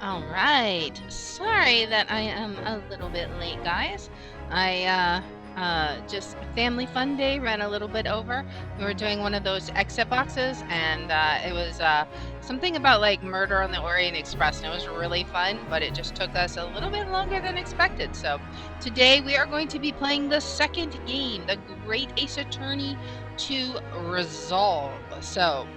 All right. Sorry that I am a little bit late, guys. I just family fun day ran a little bit over. We were doing one of those exit boxes, and it was something about like Murder on the Orient Express, and it was really fun, but it just took us a little bit longer than expected. So today we are going to be playing the second game, the Great Ace Attorney to Resolve. So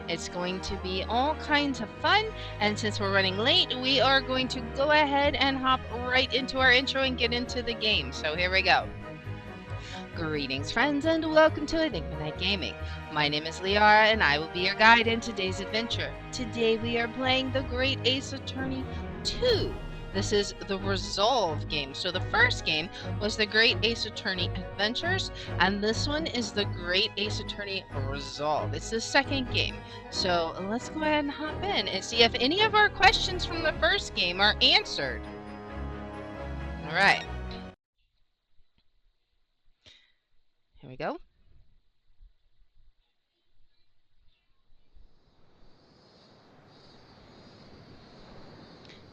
it's going to be all kinds of fun. And since we're running late, we are going to go ahead and hop right into our intro and get into the game. So here we go. Greetings, friends, and welcome to Enigma Night Gaming. My name is Liara, and I will be your guide in today's adventure. Today we are playing the Great Ace Attorney 2. This is the Resolve game. So the first game was the Great Ace Attorney Adventures, and this one is the Great Ace Attorney Resolve. It's the second game. So let's go ahead and hop in and see if any of our questions from the first game are answered. All right. Here we go.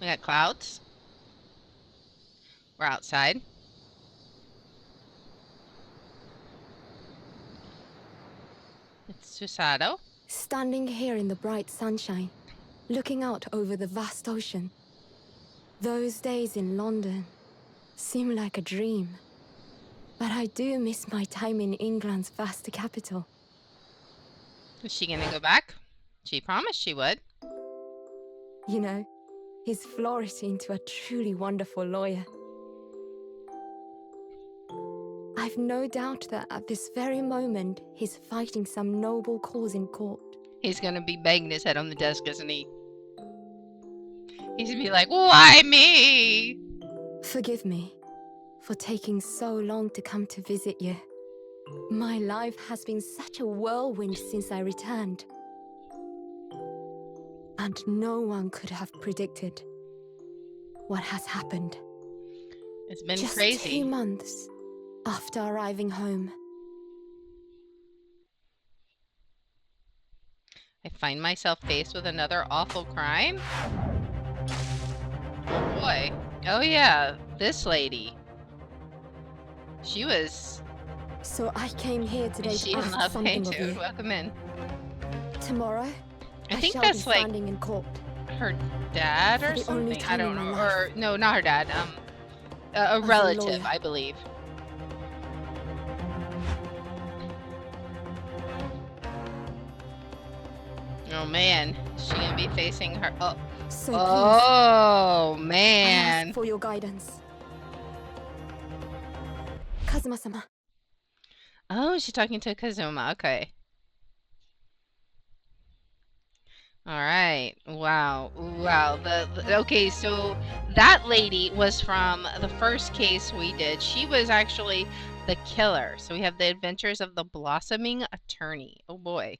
We got clouds. We're outside. It's Susato. Standing here in the bright sunshine, looking out over the vast ocean. Those days in London seem like a dream. But I do miss my time in England's vast capital. Is she gonna go back? She promised she would. You know, he's flourished into a truly wonderful lawyer. I've no doubt that at this very moment, he's fighting some noble cause in court. He's gonna be banging his head on the desk, isn't he? He's gonna be like, why me? Forgive me for taking so long to come to visit you. My life has been such a whirlwind since I returned. And no one could have predicted what has happened. It's been Just crazy. 2 months after arriving home. I find myself faced with another awful crime. Oh boy. Oh yeah, this lady. She was... So I came here today Is she to in ask love? Hey something of dude, you. welcome in. Tomorrow, I think shall that's be like standing in court. her dad For or the only something. I time don't in know. my Or life. no, not her dad. A As a relative, lawyer. I believe. Oh man, is she gonna be facing her? Oh, So oh please, I man. ask for your guidance. Kazuma-sama. Oh, she's talking to Kazuma. Okay. All right. Wow. Wow. Okay, so that lady was from the first case we did. She was actually the killer. So we have the adventures of the blossoming attorney. Oh boy.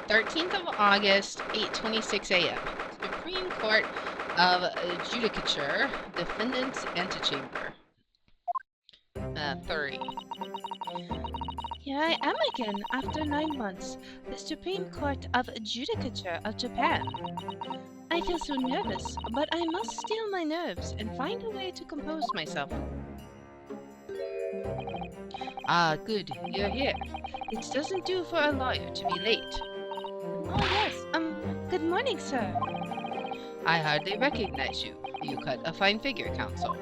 13th of August, 8:26 a.m. Supreme Court of Judicature, Defendant's Antechamber. 30. Here I am again after 9 months, the Supreme Court of Judicature of Japan. I feel so nervous, but I must steel my nerves and find a way to compose myself. Ah, good, you're here. It doesn't do for a lawyer to be late. Oh yes, good morning, sir. I hardly recognize you. You cut a fine figure, counsel.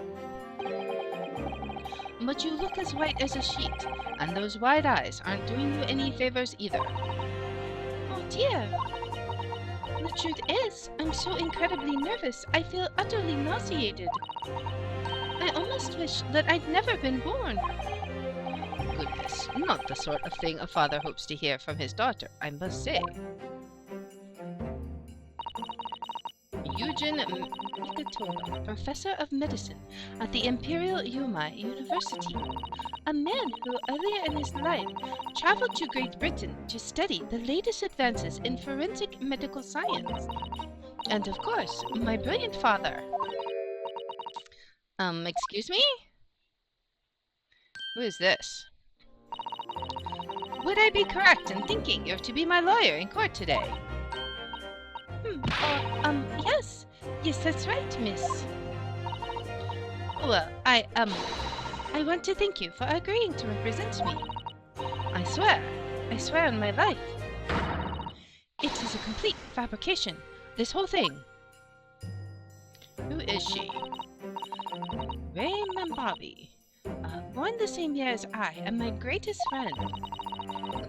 But you look as white as a sheet, and those wide eyes aren't doing you any favors either. Oh dear. The truth is, I'm so incredibly nervous, I feel utterly nauseated. I almost wish that I'd never been born. Goodness, not the sort of thing a father hopes to hear from his daughter, I must say. Eugen Mikatoba, professor of medicine at the Imperial Yumai University. A man who, earlier in his life, traveled to Great Britain to study the latest advances in forensic medical science. And of course, my brilliant father. Excuse me? Who is this? Would I be correct in thinking you're to be my lawyer in court today? Yes. Yes, that's right, miss. Well, I want to thank you for agreeing to represent me. I swear on my life. It is a complete fabrication. This whole thing. Who is she? Ray Mambabi. Born the same year as I, and my greatest friend.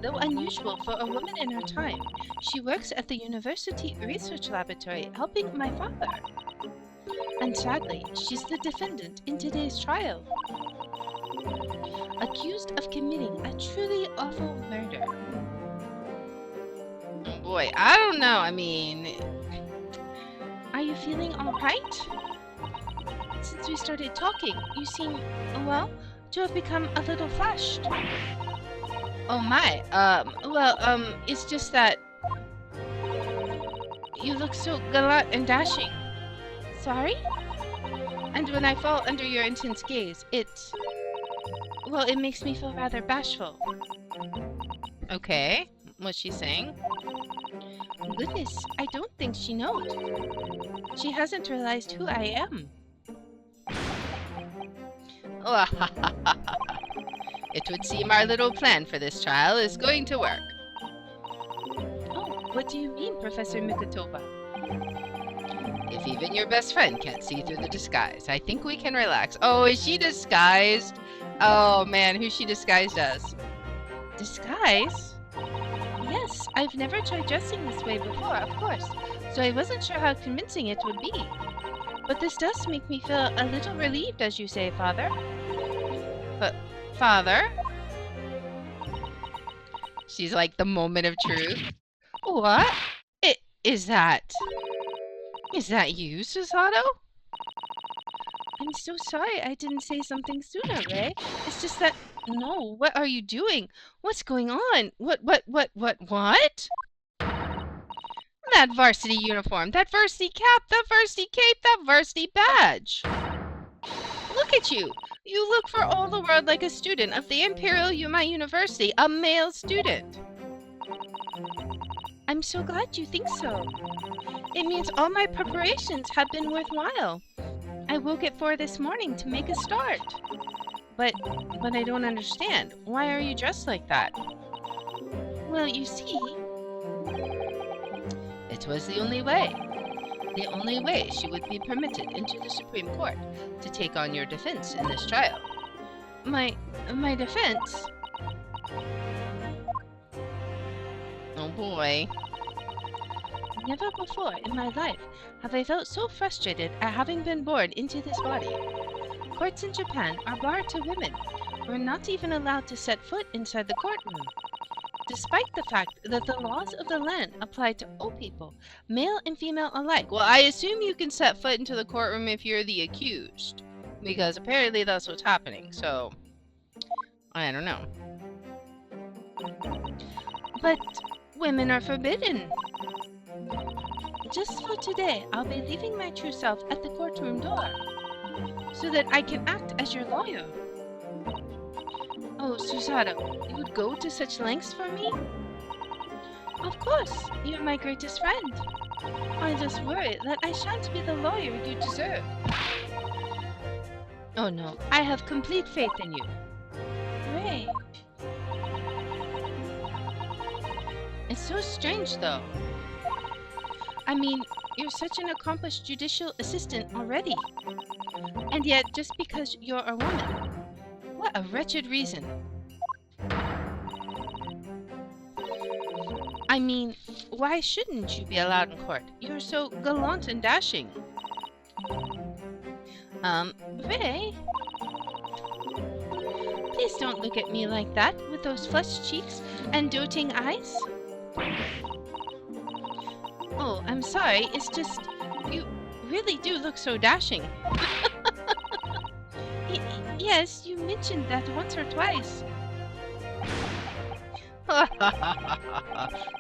Though unusual for a woman in her time, she works at the University Research Laboratory helping my father. And sadly, she's the defendant in today's trial. Accused of committing a truly awful murder. Oh boy, I don't know. I mean, are you feeling alright? Since we started talking, you seem, well, to have become a little flushed. Oh my, it's just that you look so gallant and dashing. Sorry? And when I fall under your intense gaze, it makes me feel rather bashful. Okay, what's she saying? Goodness, I don't think she knows. She hasn't realized who I am. It would seem our little plan for this trial is going to work. Oh, what do you mean, Professor Mikutova? If even your best friend can't see through the disguise, I think we can relax. Oh, is she disguised? Oh man, who's she disguised as? Disguise? Yes, I've never tried dressing this way before, of course, so I wasn't sure how convincing it would be. But this does make me feel a little relieved, as you say, Father. But, Father? She's like the moment of truth. What? Is that you, Susato? I'm so sorry I didn't say something sooner, Ray. It's just that... No, what are you doing? What's going on? What? That varsity uniform, that varsity cap, that varsity cape, that varsity badge. Look at you. You look for all the world like a student of the Imperial Yuma University, a male student. I'm so glad you think so. It means all my preparations have been worthwhile. I woke at 4 this morning to make a start. But I don't understand. Why are you dressed like that? Well, you see... It was the only way. The only way she would be permitted into the Supreme Court to take on your defense in this trial. My defense? Oh boy. Never before in my life have I felt so frustrated at having been born into this body. Courts in Japan are barred to women. We're not even allowed to set foot inside the courtroom. Despite the fact that the laws of the land apply to all people, male and female alike. Well, I assume you can set foot into the courtroom if you're the accused, because apparently that's what's happening, so I don't know. But women are forbidden. Just for today, I'll be leaving my true self at the courtroom door, so that I can act as your lawyer. Oh, Susato, you would go to such lengths for me? Of course, you're my greatest friend. I just worry that I shan't be the lawyer you deserve. Oh no, I have complete faith in you. Ray. It's so strange though. I mean, you're such an accomplished judicial assistant already. And yet, just because you're a woman, what a wretched reason. I mean, why shouldn't you be allowed in court? You're so gallant and dashing. Ray? Please don't look at me like that, with those flushed cheeks and doting eyes. Oh, I'm sorry, it's just, you really do look so dashing. Yes, you mentioned that once or twice.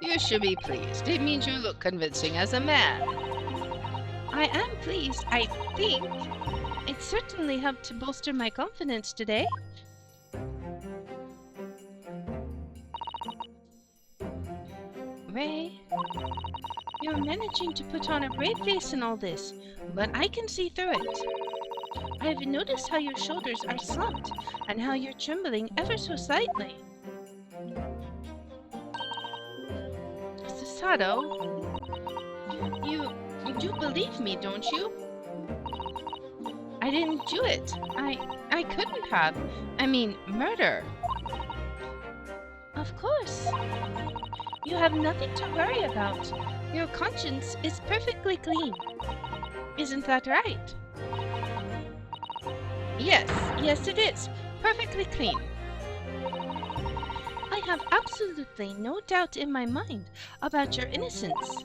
You should be pleased. It means you look convincing as a man. I am pleased, I think. It certainly helped to bolster my confidence today. Ray, You're managing to put on a brave face in all this, but I can see through it. I've noticed how your shoulders are slumped and how you're trembling ever so slightly. Susato, you do believe me, don't you? I didn't do it. I couldn't have. I mean, murder. Of course. You have nothing to worry about. Your conscience is perfectly clean. Isn't that right? Yes it is. Perfectly clean. I have absolutely no doubt in my mind about your innocence,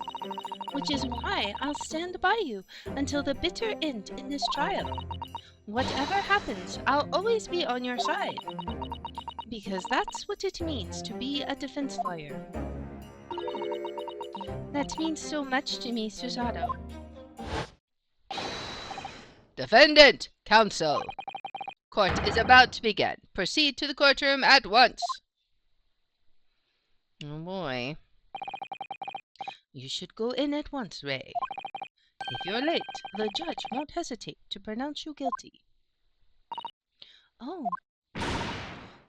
which is why I'll stand by you until the bitter end in this trial. Whatever happens, I'll always be on your side, because that's what it means to be a defense lawyer. That means so much to me, Susato. Defendant, counsel. Court is about to begin. Proceed to the courtroom at once. Oh boy. You should go in at once, Ray. If you're late, the judge won't hesitate to pronounce you guilty. Oh.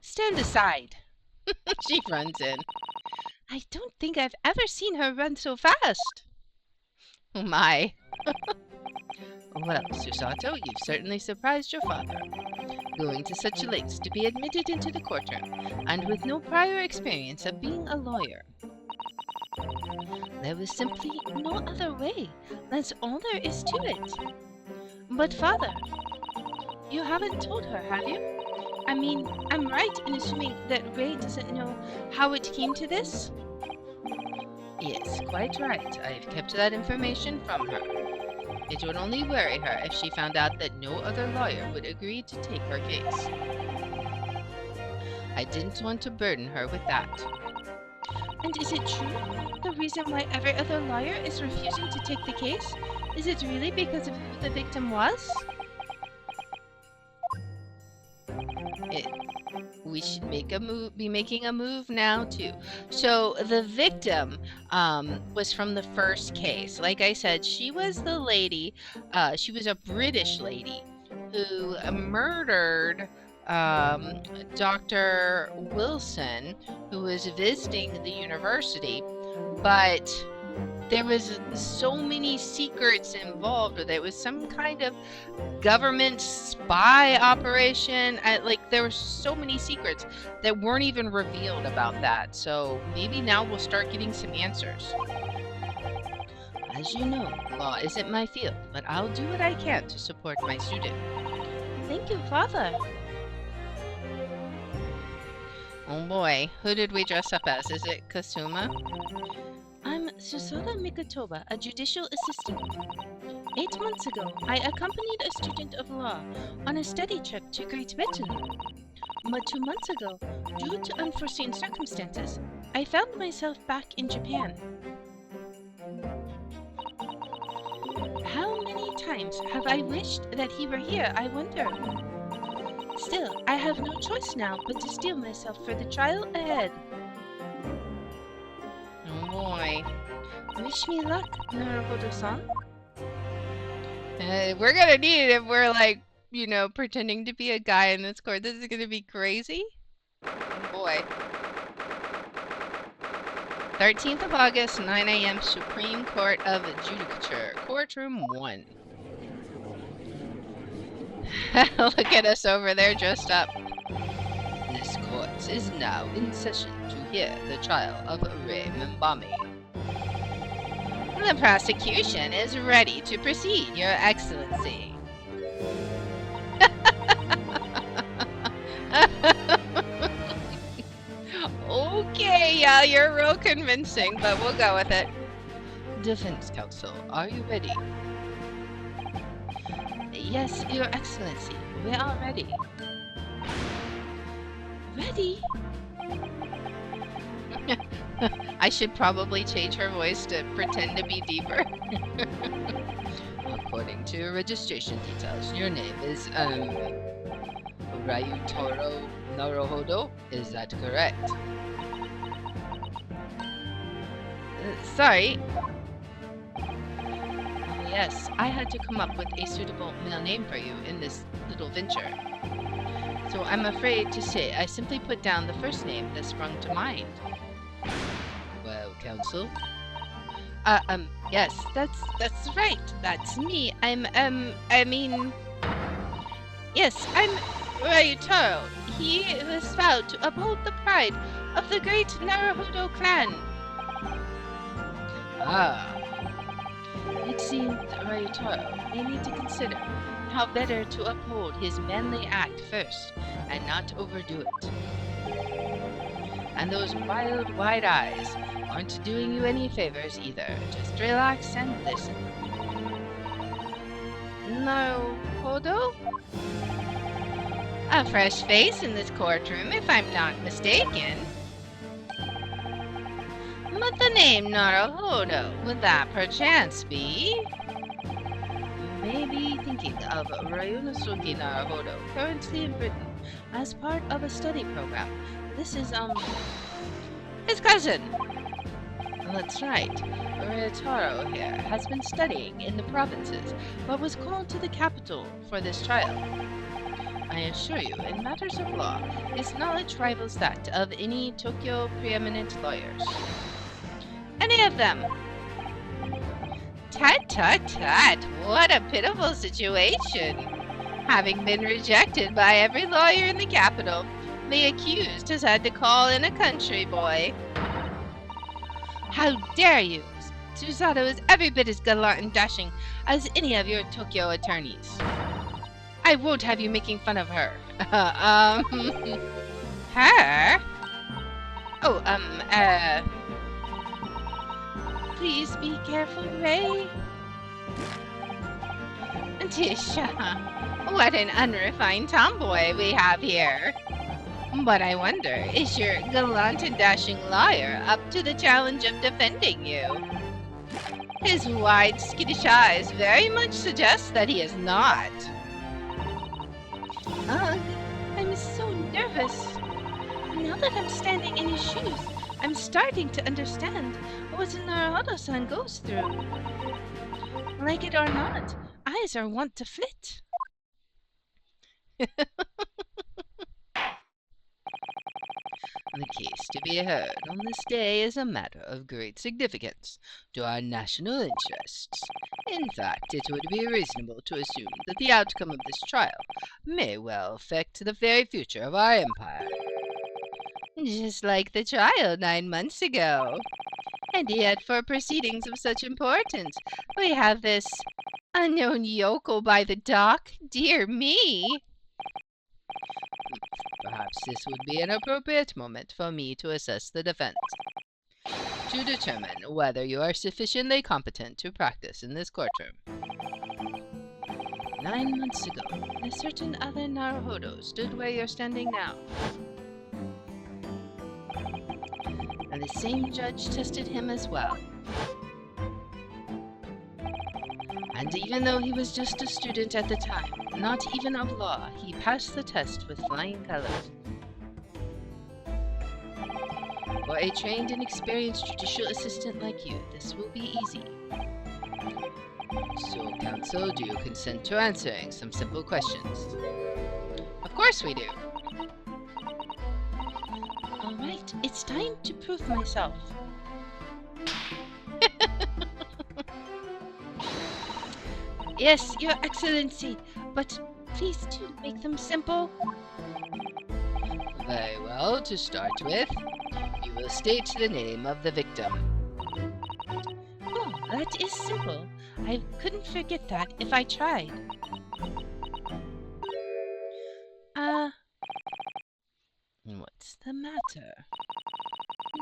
Stand aside. She runs in. I don't think I've ever seen her run so fast. Oh my. Well, Susato, you've certainly surprised your father. Going to such lengths to be admitted into the courtroom, and with no prior experience of being a lawyer. There was simply no other way. That's all there is to it. But father, you haven't told her, have you? I mean, I'm right in assuming that Ray doesn't know how it came to this? Yes, quite right. I've kept that information from her. It would only worry her if she found out that no other lawyer would agree to take her case. I didn't want to burden her with that. And is it true? The reason why every other lawyer is refusing to take the case? Is it really because of who the victim was? We should be making a move now too. So the victim was from the first case. Like I said, she was the lady, she was a British lady who murdered Dr. Wilson, who was visiting the university, but there was so many secrets involved. There was some kind of government spy operation. There were so many secrets that weren't even revealed about that. So maybe now we'll start getting some answers. As you know, law isn't my field, but I'll do what I can to support my student. Thank you, Father. Oh boy, who did we dress up as? Is it Kazuma? I'm Susato Mikotoba, a judicial assistant. 8 months ago, I accompanied a student of law on a study trip to Great Britain. But 2 months ago, due to unforeseen circumstances, I found myself back in Japan. How many times have I wished that he were here, I wonder? Still, I have no choice now but to steel myself for the trial ahead. Oh boy. Wish me luck, Naruhodo-san. We're gonna need it if we're pretending to be a guy in this court. This is gonna be crazy. Oh boy. 13th of August, 9 a.m. Supreme Court of Judicature, Courtroom 1. Look at us over there dressed up. This court is now in session to hear the trial of Ray Mimbami. The prosecution is ready to proceed, Your Excellency. Okay, yeah, you're real convincing, but we'll go with it. Defense counsel, are you ready? Yes, Your Excellency, we are ready. Ready? I should probably change her voice to pretend to be deeper. According to your registration details, your name is, Ryutaro Naruhodo, is that correct? Sorry. Yes, I had to come up with a suitable male name for you in this little venture. So I'm afraid to say I simply put down the first name that sprung to mind. Well, Counsel? Yes, that's right. That's me. Yes, I'm Ryutaro. He was vowed to uphold the pride of the great Naruhodo clan. Ah, it seems Ryutaro may need to consider how better to uphold his manly act first and not overdo it. And those wild, wide eyes aren't doing you any favors either. Just relax and listen. Naruhodo? A fresh face in this courtroom, if I'm not mistaken. But the name Naruhodo, would that perchance be? You may be thinking of Ryunosuke Naruhodo, currently in Britain, as part of a study program. This is, his cousin! That's right. Ryutaro here has been studying in the provinces, but was called to the capital for this trial. I assure you, in matters of law, his knowledge rivals that of any Tokyo preeminent lawyers. Any of them! Tut tut tut! What a pitiful situation! Having been rejected by every lawyer in the capital, the accused has had to call in a country boy. How dare you! Susato is every bit as gallant and dashing as any of your Tokyo attorneys. I won't have you making fun of her. Her? Oh, please be careful, Ray. Tisha, what an unrefined tomboy we have here. But I wonder, is your gallant and dashing lawyer up to the challenge of defending you? His wide, skittish eyes very much suggest that he is not. Ugh, I'm so nervous. Now that I'm standing in his shoes, I'm starting to understand what Naruhodo-san goes through. Like it or not, eyes are wont to flit. The case to be heard on this day is a matter of great significance to our national interests. In fact, it would be reasonable to assume that the outcome of this trial may well affect the very future of our empire. Just like the trial 9 months ago. And yet, for proceedings of such importance, we have this unknown yokel by the dock. Dear me! Perhaps this would be an appropriate moment for me to assess the defense, to determine whether you are sufficiently competent to practice in this courtroom. 9 months ago, a certain other Naruhodo stood where you're standing now. And the same judge tested him as well. And even though he was just a student at the time, not even of law, he passed the test with flying colors. For a trained and experienced judicial assistant like you, this will be easy. So, counsel, do you consent to answering some simple questions? Of course we do. All right, it's time to prove myself. Yes, Your Excellency, but please do make them simple. Very well, to start with, you will state the name of the victim. Oh, that is simple. I couldn't forget that if I tried. What's the matter?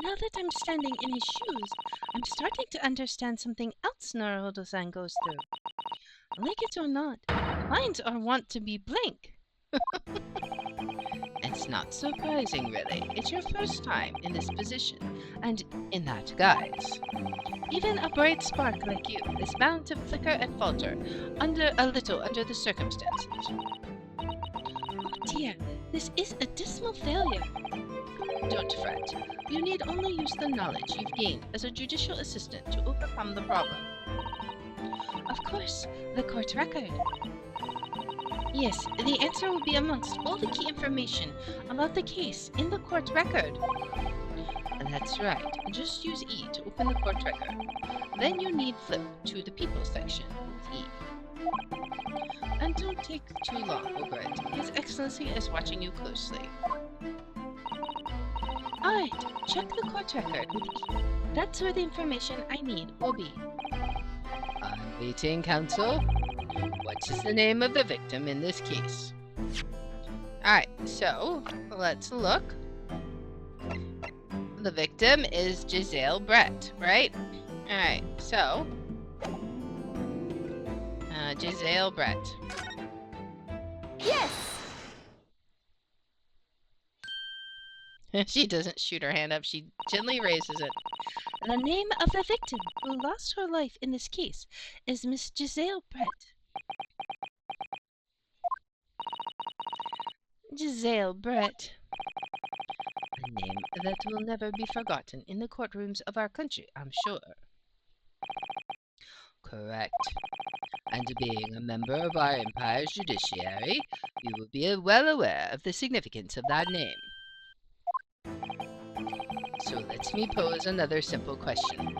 Now that I'm standing in his shoes, I'm starting to understand something else Naruhodo-san goes through. Like it or not, minds are wont to be blank. It's not surprising, really. It's your first time in this position, and in that guise. Even a bright spark like you is bound to flicker and falter a little under the circumstances. Oh dear, this is a dismal failure. Don't fret. You need only use the knowledge you've gained as a judicial assistant to overcome the problem. Of course, the court record. Yes, the answer will be amongst all the key information about the case in the court record. That's right. Just use E to open the court record. Then you need flip to the people section with E. And don't take too long over it. His Excellency is watching you closely. Alright, check the court record with E. That's where the information I need will be. I'm waiting, counsel. What is the name of the victim in this case? Alright, so let's look. The victim is Giselle Brett, right? Alright, so Giselle Brett. Yes! She doesn't shoot her hand up, she gently raises it. The name of the victim who lost her life in this case is Miss Giselle Brett. Giselle Brett. A name that will never be forgotten in the courtrooms of our country, I'm sure. Correct. And being a member of our empire's judiciary, you will be well aware of the significance of that name. So let me pose another simple question.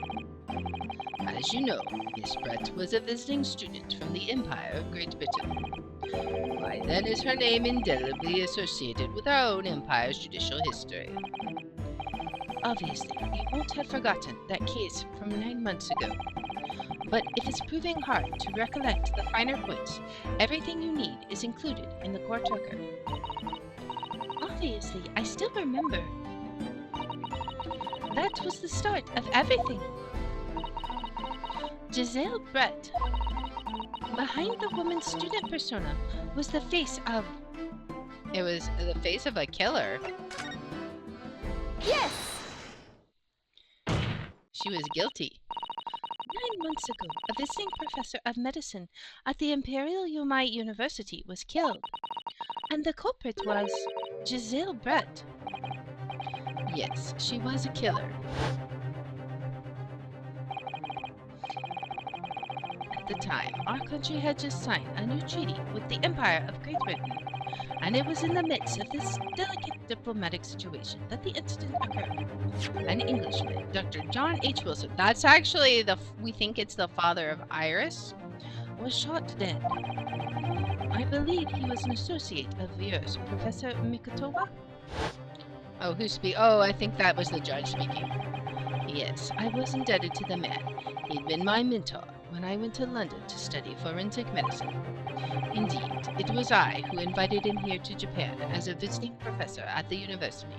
As you know, Miss Brett was a visiting student from the Empire of Great Britain. Why then is her name indelibly associated with our own empire's judicial history? Obviously, you won't have forgotten that case from 9 months ago. But if it's proving hard to recollect the finer points, everything you need is included in the court record. Obviously, I still remember. That was the start of everything. Giselle Brett. Behind the woman's student persona was the face of... It was the face of a killer. Yes! She was guilty. 9 months ago, a visiting professor of medicine at the Imperial Yomai University was killed. And the culprit was Giselle Brett. Yes, she was a killer. At the time, our country had just signed a new treaty with the Empire of Great Britain, and it was in the midst of this delicate diplomatic situation that the incident occurred. An Englishman, Dr. John H. Wilson, that's actually we think it's the father of Iris, was shot dead. I believe he was an associate of yours, Professor Mikotova? Oh, oh, I think that was the judge speaking. Yes, I was indebted to the man. He'd been my mentor when I went to London to study forensic medicine. Indeed, it was I who invited him here to Japan as a visiting professor at the university.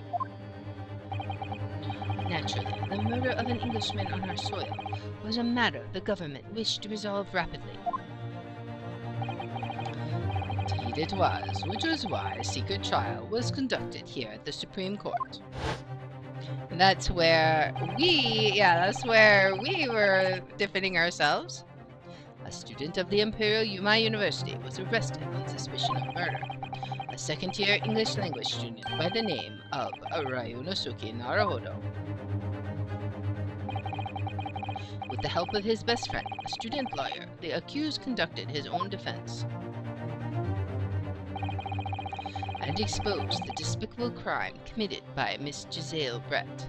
Naturally, the murder of an Englishman on our soil was a matter the government wished to resolve rapidly. Indeed it was, which was why a secret trial was conducted here at the Supreme Court. That's where we were defending ourselves. A student of the Imperial Yomai University was arrested on suspicion of murder. A second-year English language student by the name of Ryunosuke Naruhodo. With the help of his best friend, a student lawyer, the accused conducted his own defense and exposed the despicable crime committed by Miss Giselle Brett.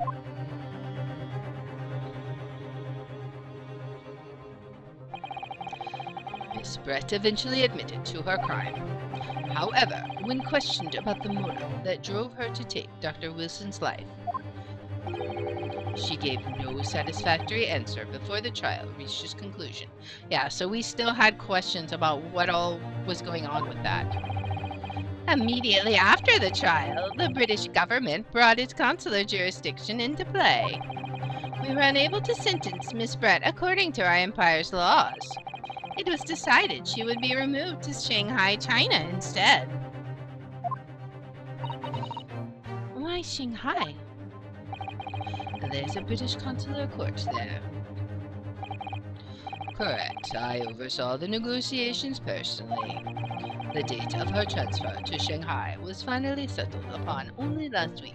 Miss Brett eventually admitted to her crime. However, when questioned about the motive that drove her to take Dr. Wilson's life, she gave no satisfactory answer before the trial reached its conclusion. Yeah, so we still had questions about what all was going on with that. Immediately after the trial, the British government brought its consular jurisdiction into play. We were unable to sentence Miss Brett according to our empire's laws. It was decided she would be removed to Shanghai, China instead. Why Shanghai? There's a British consular court there. Correct. I oversaw the negotiations personally. The date of her transfer to Shanghai was finally settled upon only last week.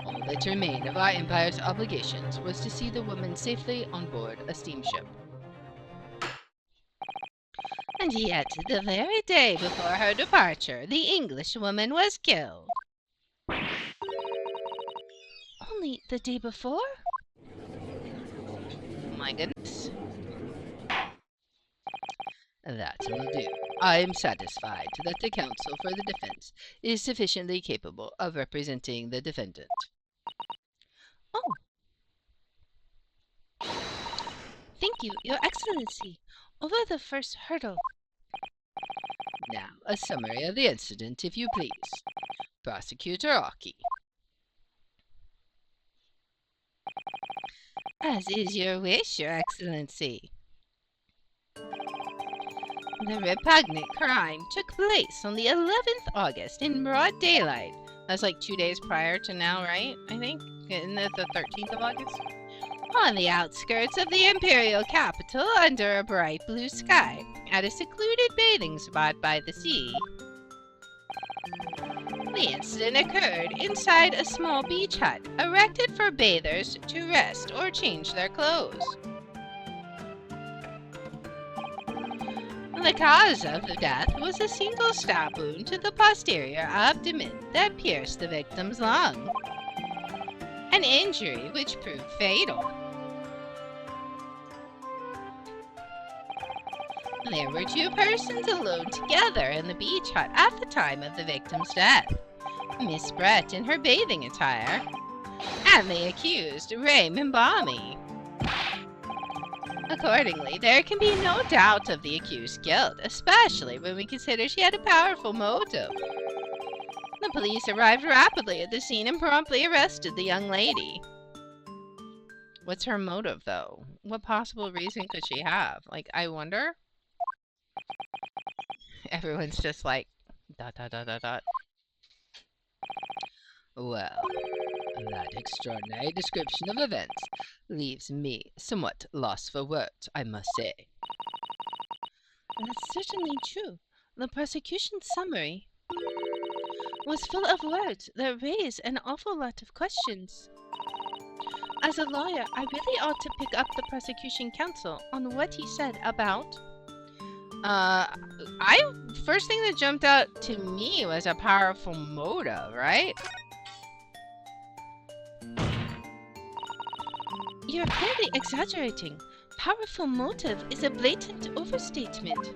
All that remained of our empire's obligations was to see the woman safely on board a steamship. And yet, the very day before her departure, the Englishwoman was killed. Only the day before? My goodness. That will do. I am satisfied that the counsel for the defense is sufficiently capable of representing the defendant. Oh, thank you, Your Excellency. Over the first hurdle. Now, a summary of the incident, if you please. Prosecutor Aki. As is your wish, Your Excellency. The repugnant crime took place on the 11th August in broad daylight. That's like 2 days prior to now, right? I think? Isn't it the 13th of August? On the outskirts of the imperial capital under a bright blue sky, at a secluded bathing spot by the sea. The incident occurred inside a small beach hut erected for bathers to rest or change their clothes. The cause of the death was a single stab wound to the posterior abdomen that pierced the victim's lung, an injury which proved fatal. There were 2 persons alone together in the beach hut at the time of the victim's death, Miss Brett in her bathing attire, and the accused, Ray Mimbami. Accordingly, there can be no doubt of the accused's guilt, especially when we consider she had a powerful motive. The police arrived rapidly at the scene and promptly arrested the young lady. What's her motive, though? What possible reason could she have? Like, I wonder? Everyone's just like, ... Well, that extraordinary description of events leaves me somewhat lost for words, I must say. That's certainly true. The prosecution's summary was full of words that raise an awful lot of questions. As a lawyer, I really ought to pick up the prosecution counsel on what he said about... First thing that jumped out to me was a powerful motive, right? You're clearly exaggerating. Powerful motive is a blatant overstatement.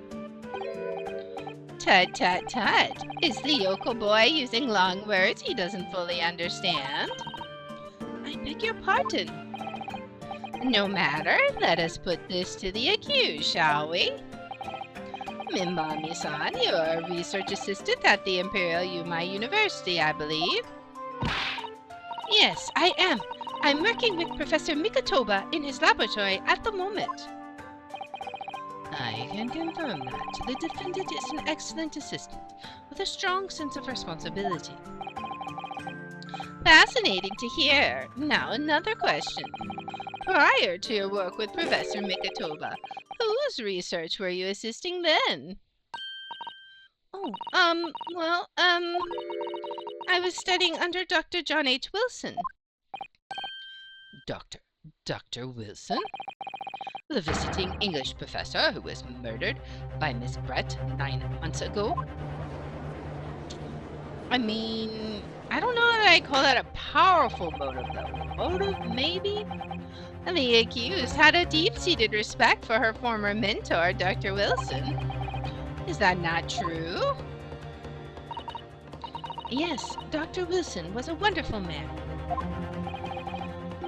Tut, tut, tut. Is the yokel boy using long words he doesn't fully understand? I beg your pardon. No matter. Let us put this to the accused, shall we? Mimbami-san, you're a research assistant at the Imperial Yumai University, I believe. Yes, I am. I'm working with Professor Mikatoba in his laboratory at the moment. I can confirm that the defendant is an excellent assistant with a strong sense of responsibility. Fascinating to hear. Now another question. Prior to your work with Professor Mikatoba, whose research were you assisting then? Oh, I was studying under Dr. John H. Wilson. Dr. Wilson? The visiting English professor who was murdered by Miss Brett 9 months ago? I mean, I don't know that I call that a powerful motive, though. Motive, maybe? And the accused had a deep-seated respect for her former mentor, Dr. Wilson. Is that not true? Yes, Dr. Wilson was a wonderful man.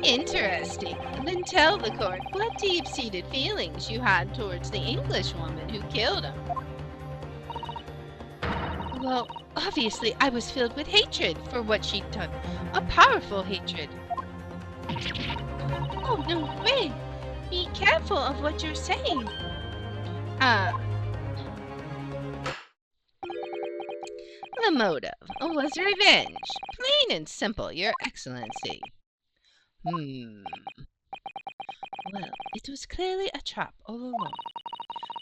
Interesting. Then tell the court what deep-seated feelings you had towards the Englishwoman who killed him. Well, obviously I was filled with hatred for what she'd done. A powerful hatred. Oh, no way! Be careful of what you're saying. The motive was revenge. Plain and simple, Your Excellency. Well, it was clearly a trap all along.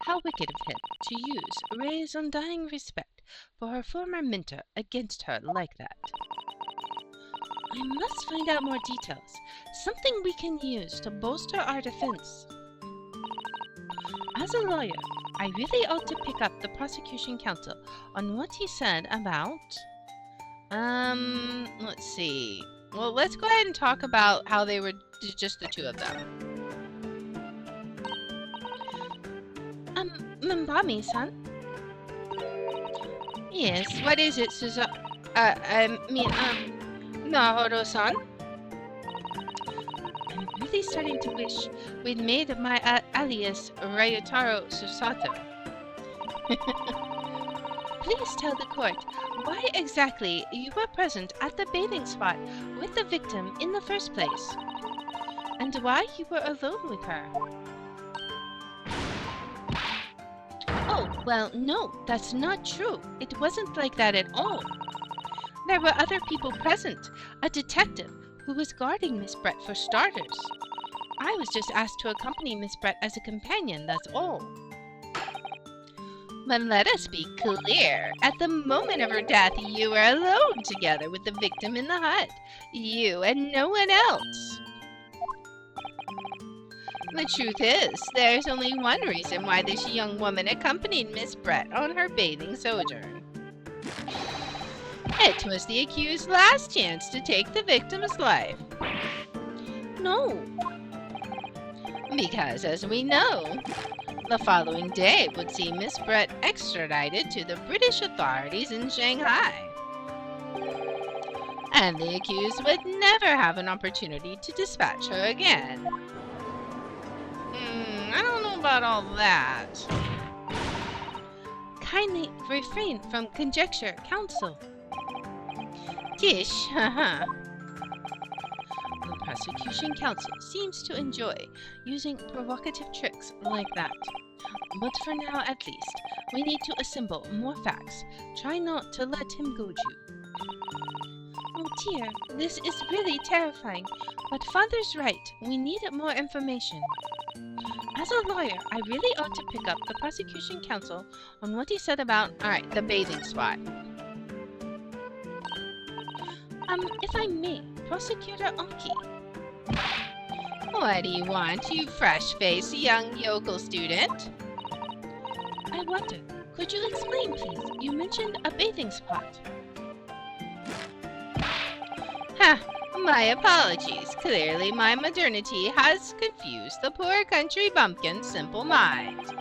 How wicked of him to use Ray's undying respect for her former mentor against her like that. I must find out more details. Something we can use to bolster our defense. As a lawyer, I really ought to pick up the prosecution counsel on what he said about... let's see. Well, let's go ahead and talk about how they were just the two of them. Mbami-san? Yes, what is it, Naoto-san? I'm really starting to wish we'd made my alias Ryutaro Susato. Please tell the court why exactly you were present at the bathing spot with the victim in the first place, and why you were alone with her. Oh, well, no, that's not true. It wasn't like that at all. There were other people present, a detective who was guarding Miss Brett for starters. I was just asked to accompany Miss Brett as a companion, that's all. But let us be clear. At the moment of her death, you were alone together with the victim in the hut. You and no one else. The truth is, there's only one reason why this young woman accompanied Miss Brett on her bathing sojourn. It was the accused's last chance to take the victim's life. No. Because, as we know, the following day would see Miss Brett extradited to the British authorities in Shanghai. And the accused would never have an opportunity to dispatch her again. I don't know about all that. Kindly refrain from conjecture, counsel. Tish, haha. The prosecution counsel seems to enjoy using provocative tricks like that. But for now, at least, we need to assemble more facts. Try not to let him goad you. Oh dear, this is really terrifying. But Father's right. We need more information. As a lawyer, I really ought to pick up the prosecution counsel on what he said about, the bathing spot. If I may, Prosecutor Aki. What do you want, you fresh-faced young yokel student? I wonder, could you explain, please? You mentioned a bathing spot. Ha! My apologies. Clearly my modernity has confused the poor country bumpkin's simple mind.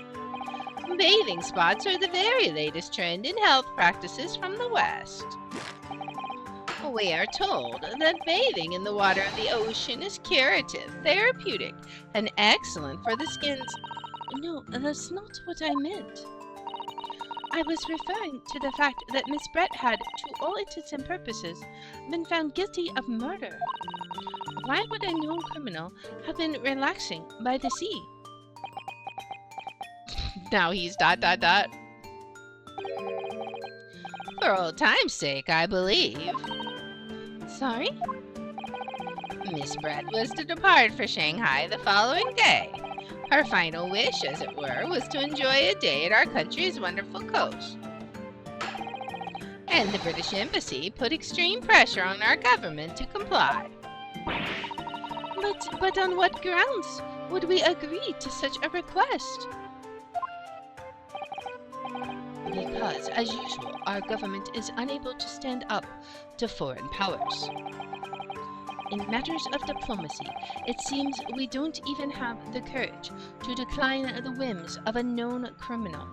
Bathing spots are the very latest trend in health practices from the West. We are told that bathing in the water of the ocean is curative, therapeutic, and excellent for the skin's... No, that's not what I meant. I was referring to the fact that Miss Brett had, to all intents and purposes, been found guilty of murder. Why would a known criminal have been relaxing by the sea? Now he's ... For old time's sake, I believe. Sorry? Miss Brett was to depart for Shanghai the following day. Her final wish, as it were, was to enjoy a day at our country's wonderful coast. And the British Embassy put extreme pressure on our government to comply. But on what grounds would we agree to such a request? Because, as usual, our government is unable to stand up to foreign powers. In matters of diplomacy, it seems we don't even have the courage to decline the whims of a known criminal.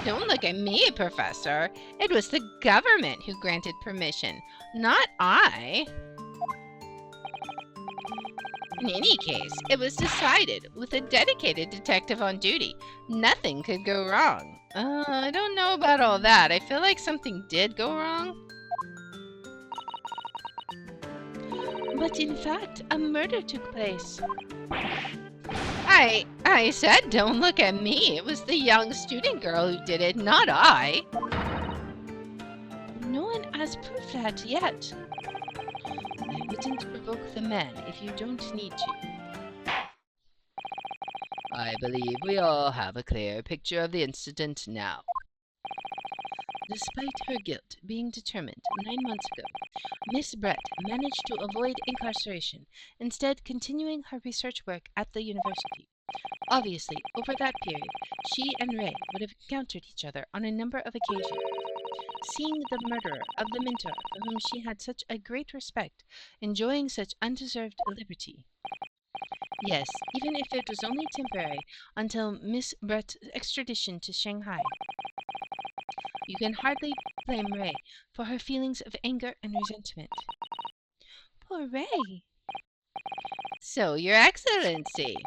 Don't look at me, Professor. It was the government who granted permission, not I. In any case, it was decided with a dedicated detective on duty. Nothing could go wrong. I don't know about all that. I feel like something did go wrong. But in fact, a murder took place. I said don't look at me. It was the young student girl who did it, not I. No one has proved that yet. I wouldn't provoke the man if you don't need to. I believe we all have a clear picture of the incident now. Despite her guilt being determined 9 months ago, Miss Brett managed to avoid incarceration, instead continuing her research work at the university. Obviously, over that period, she and Ray would have encountered each other on a number of occasions. Seeing the murderer of the mentor for whom she had such a great respect, enjoying such undeserved liberty. Yes, even if it was only temporary, until Miss Brett's extradition to Shanghai. You can hardly blame Ray for her feelings of anger and resentment. Poor Ray. So, Your Excellency,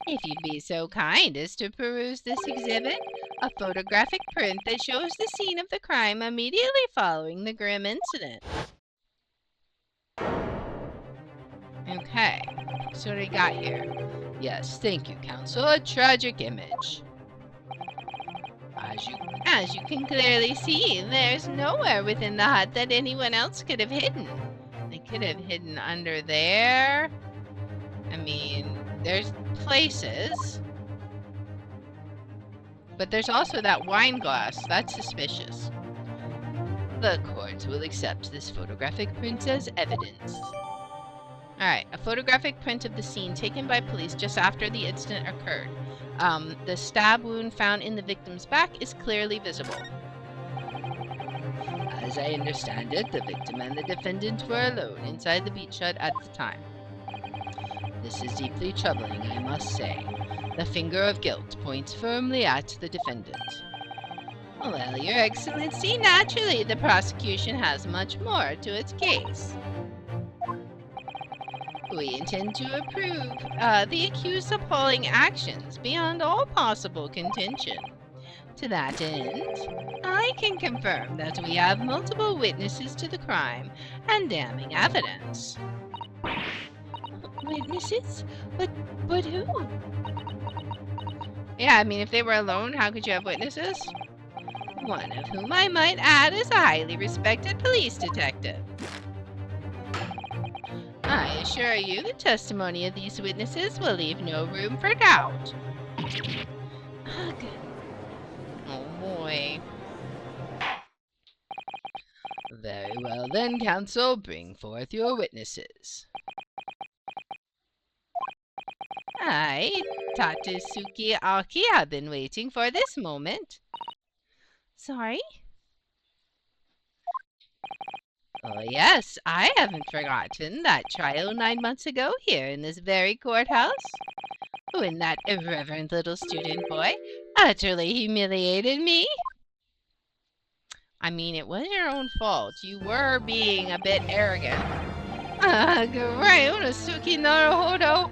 if you'd be so kind as to peruse this exhibit, a photographic print that shows the scene of the crime immediately following the grim incident. Okay, so what do we got here? Yes, thank you, Counsel. A tragic image. As you can clearly see, there's nowhere within the hut that anyone else could have hidden. They could have hidden under there. I mean, there's places. But there's also that wine glass. That's suspicious. The court will accept this photographic print as evidence. Alright, a photographic print of the scene taken by police just after the incident occurred. The stab wound found in the victim's back is clearly visible. As I understand it, the victim and the defendant were alone inside the beach hut at the time. This is deeply troubling, I must say. The finger of guilt points firmly at the defendant. Well, Your Excellency, naturally the prosecution has much more to its case. We intend to approve the accused's appalling actions beyond all possible contention. To that end, I can confirm that we have multiple witnesses to the crime and damning evidence. Witnesses? But who? Yeah, I mean, if they were alone, how could you have witnesses? One of whom I might add is a highly respected police detective. I assure you the testimony of these witnesses will leave no room for doubt. Ugh. Oh boy. Very well then, Counsel, bring forth your witnesses. I, Tatsuki Aki, have been waiting for this moment. Sorry? Oh yes, I haven't forgotten that trial 9 months ago here in this very courthouse, when that irreverent little student boy utterly humiliated me. I mean, it was your own fault. You were being a bit arrogant. Great Unosuke Naruhodo.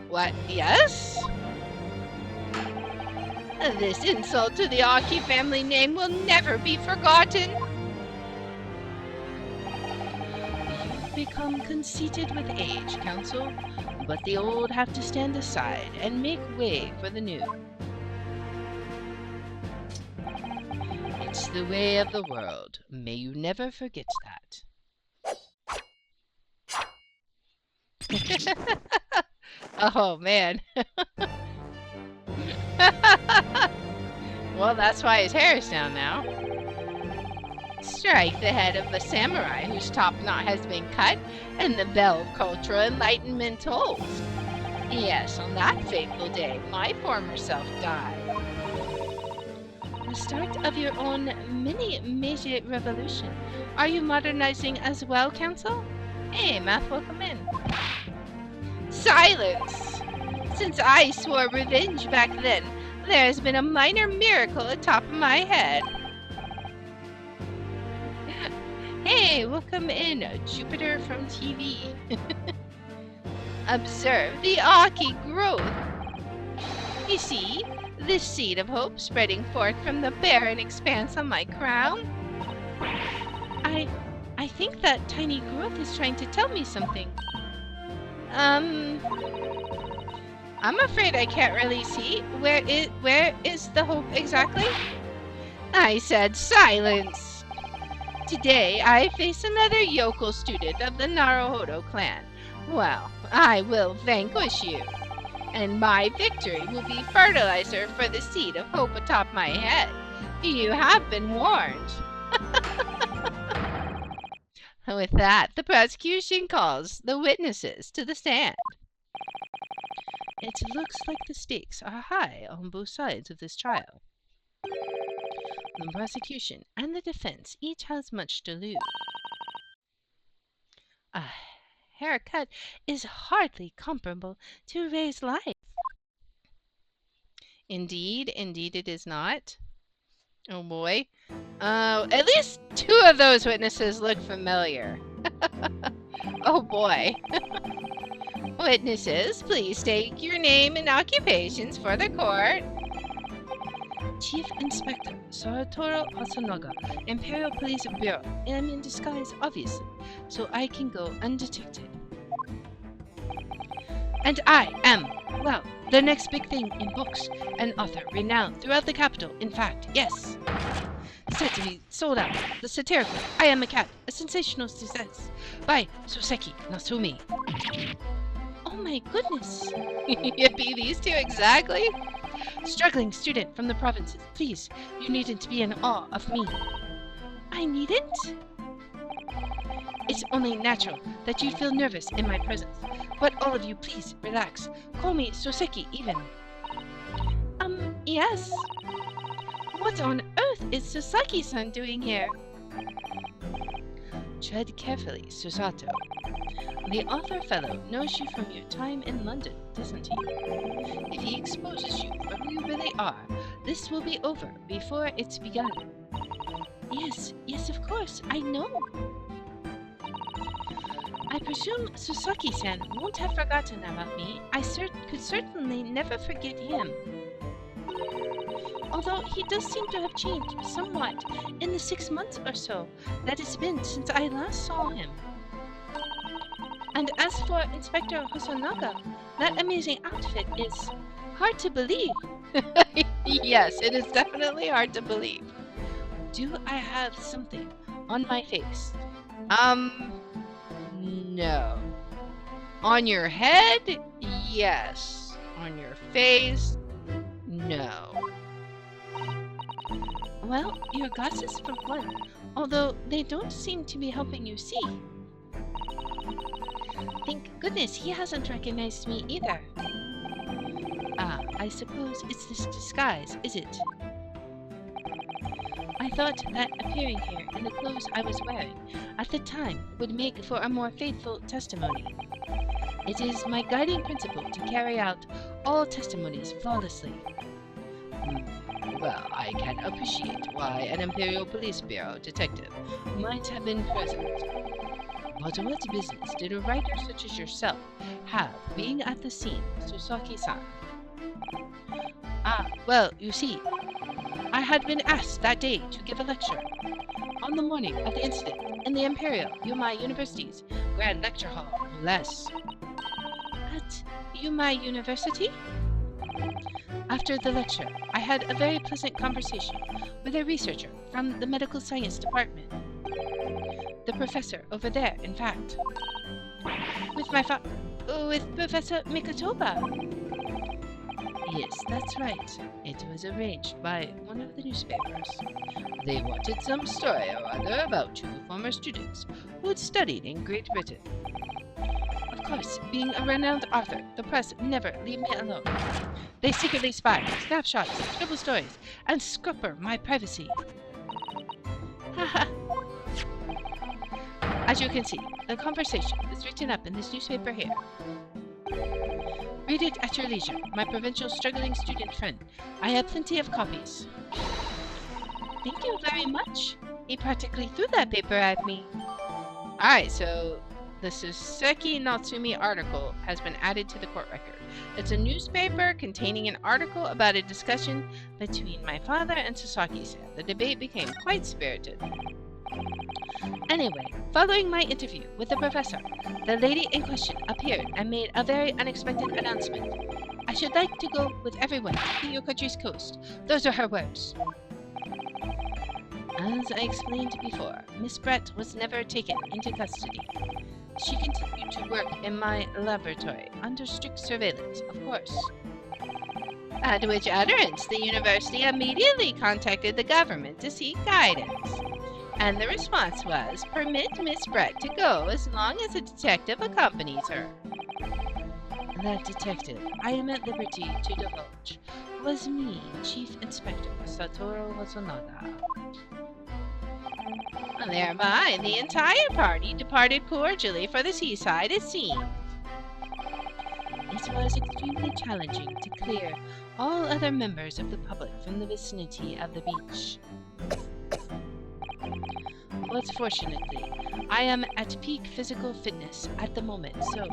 What, yes? This insult to the Aki family name will never be forgotten. Become conceited with age, Counsel, but the old have to stand aside and make way for the new. It's the way of the world. May you never forget that. Oh, man. Well, that's why his hair is down now. Strike the head of the samurai whose top knot has been cut, and the bell of cultural enlightenment tolls. Yes, on that fateful day, my former self died. The start of your own mini Meiji revolution. Are you modernizing as well, Counsel? Hey, Math, welcome in. Silence! Since I swore revenge back then, there has been a minor miracle atop of my head. Hey, welcome in, Jupiter from TV. Observe the Aki growth. You see, this seed of hope spreading forth from the barren expanse on my crown. I think that tiny growth is trying to tell me something. I'm afraid I can't really see. Where is the hope exactly? I said silence! Today, I face another yokel student of the Naruhodo clan. Well, I will vanquish you. And my victory will be fertilizer for the seed of hope atop my head. You have been warned. With that, the prosecution calls the witnesses to the stand. It looks like the stakes are high on both sides of this trial. The prosecution and the defense each has much to lose. A haircut is hardly comparable to Ray's life. Indeed it is not. Oh boy. At least 2 of those witnesses look familiar. Oh boy. Witnesses, please state your name and occupations for the court. Chief Inspector Saratoro Hasanaga, Imperial Police Bureau. I'm in disguise, obviously, so I can go undetected. And I am, well, the next big thing in books, an author renowned throughout the capital. In fact, yes. Said to be sold out. The satirical I Am a Cat, a sensational success by Soseki Nasumi. Oh my goodness. Yippee, these 2 exactly? Struggling student from the provinces. Please, you needn't be in awe of me. I needn't? It's only natural that you'd feel nervous in my presence. But all of you, please, relax. Call me Soseki, even. Yes. What on earth is Soseki-san doing here? Tread carefully, Susato. The author fellow knows you from your time in London, doesn't he? If he exposes you for who you really are, this will be over before it's begun. Yes, of course, I know. I presume Susaki-san won't have forgotten about me. I could certainly never forget him. Although he does seem to have changed somewhat in the 6 months or so that it's been since I last saw him. And as for Inspector Hosonaga, that amazing outfit is hard to believe. Yes, it is definitely hard to believe. Do I have something on my face? No. On your head? Yes. On your face? No. Well, your glasses for one, although they don't seem to be helping you see. Thank goodness he hasn't recognized me either. Ah, I suppose it's this disguise, is it? I thought that appearing here in the clothes I was wearing at the time would make for a more faithful testimony. It is my guiding principle to carry out all testimonies flawlessly. Well, I can appreciate why an Imperial Police Bureau detective might have been present. But what business did a writer such as yourself have being at the scene, Sosaki-san? Ah, well, you see, I had been asked that day to give a lecture on the morning of the incident in the Imperial Yumai University's Grand Lecture Hall, no less. At Yumai University? After the lecture, I had a very pleasant conversation with a researcher from the Medical Science Department. The professor over there, in fact. With Professor Mikotoba. Yes, that's right. It was arranged by one of the newspapers. They wanted some story or other about 2 former students who had studied in Great Britain. Of course, being a renowned author, the press never leave me alone. They secretly spy, snapshots, scribble stories, and scupper my privacy. Haha. As you can see, the conversation is written up in this newspaper here. Read it at your leisure, my provincial struggling student friend. I have plenty of copies. Thank you very much. He practically threw that paper at me. Alright, so the Soseki Natsumi article has been added to the court record. It's a newspaper containing an article about a discussion between my father and Sasaki-san. The debate became quite spirited. Anyway, following my interview with the professor, the lady in question appeared and made a very unexpected announcement. I should like to go with everyone to your country's coast. Those are her words. As I explained before, Miss Brett was never taken into custody. She continued to work in my laboratory under strict surveillance, of course. At which utterance, the university immediately contacted the government to seek guidance. And the response was, permit Miss Brett to go as long as a detective accompanies her. That detective, I am at liberty to divulge, was me, Chief Inspector Satoru Hosonoda. And thereby, the entire party departed cordially for the seaside, it seemed. It was extremely challenging to clear all other members of the public from the vicinity of the beach. But fortunately, I am at peak physical fitness at the moment, so...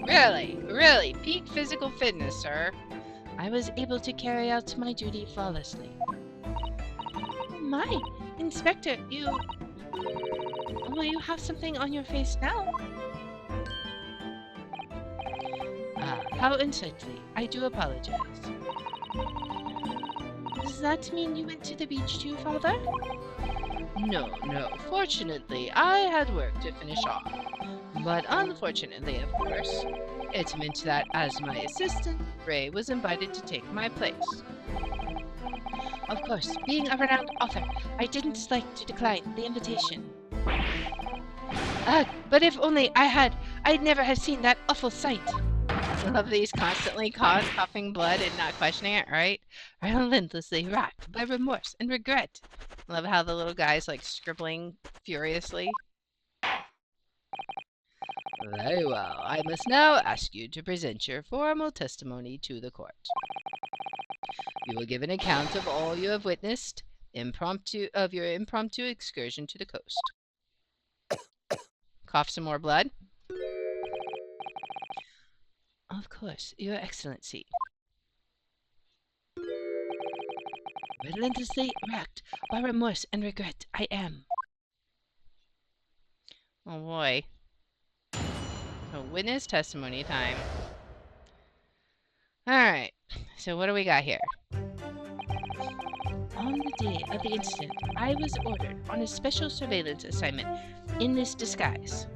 Really, peak physical fitness, sir. I was able to carry out my duty flawlessly. My, Inspector, you... Well, you have something on your face now. How unsightly. I do apologize. Does that mean you went to the beach too, Father? No. Fortunately, I had work to finish off. But unfortunately, of course, it meant that as my assistant, Ray was invited to take my place. Of course, being a renowned author, I didn't like to decline the invitation. But if only I'd never have seen that awful sight. I love these constantly coughing blood and not questioning it, right? Relentlessly racked by remorse and regret. Love how the little guy's like scribbling furiously. Very well. I must now ask you to present your formal testimony to the court. You will give an account of all you have witnessed, of your impromptu excursion to the coast. Cough some more blood. Of course, Your Excellency. Relentlessly racked by remorse and regret, I am. Oh boy. So witness testimony time. Alright, so what do we got here? On the day of the incident, I was ordered on a special surveillance assignment in this disguise.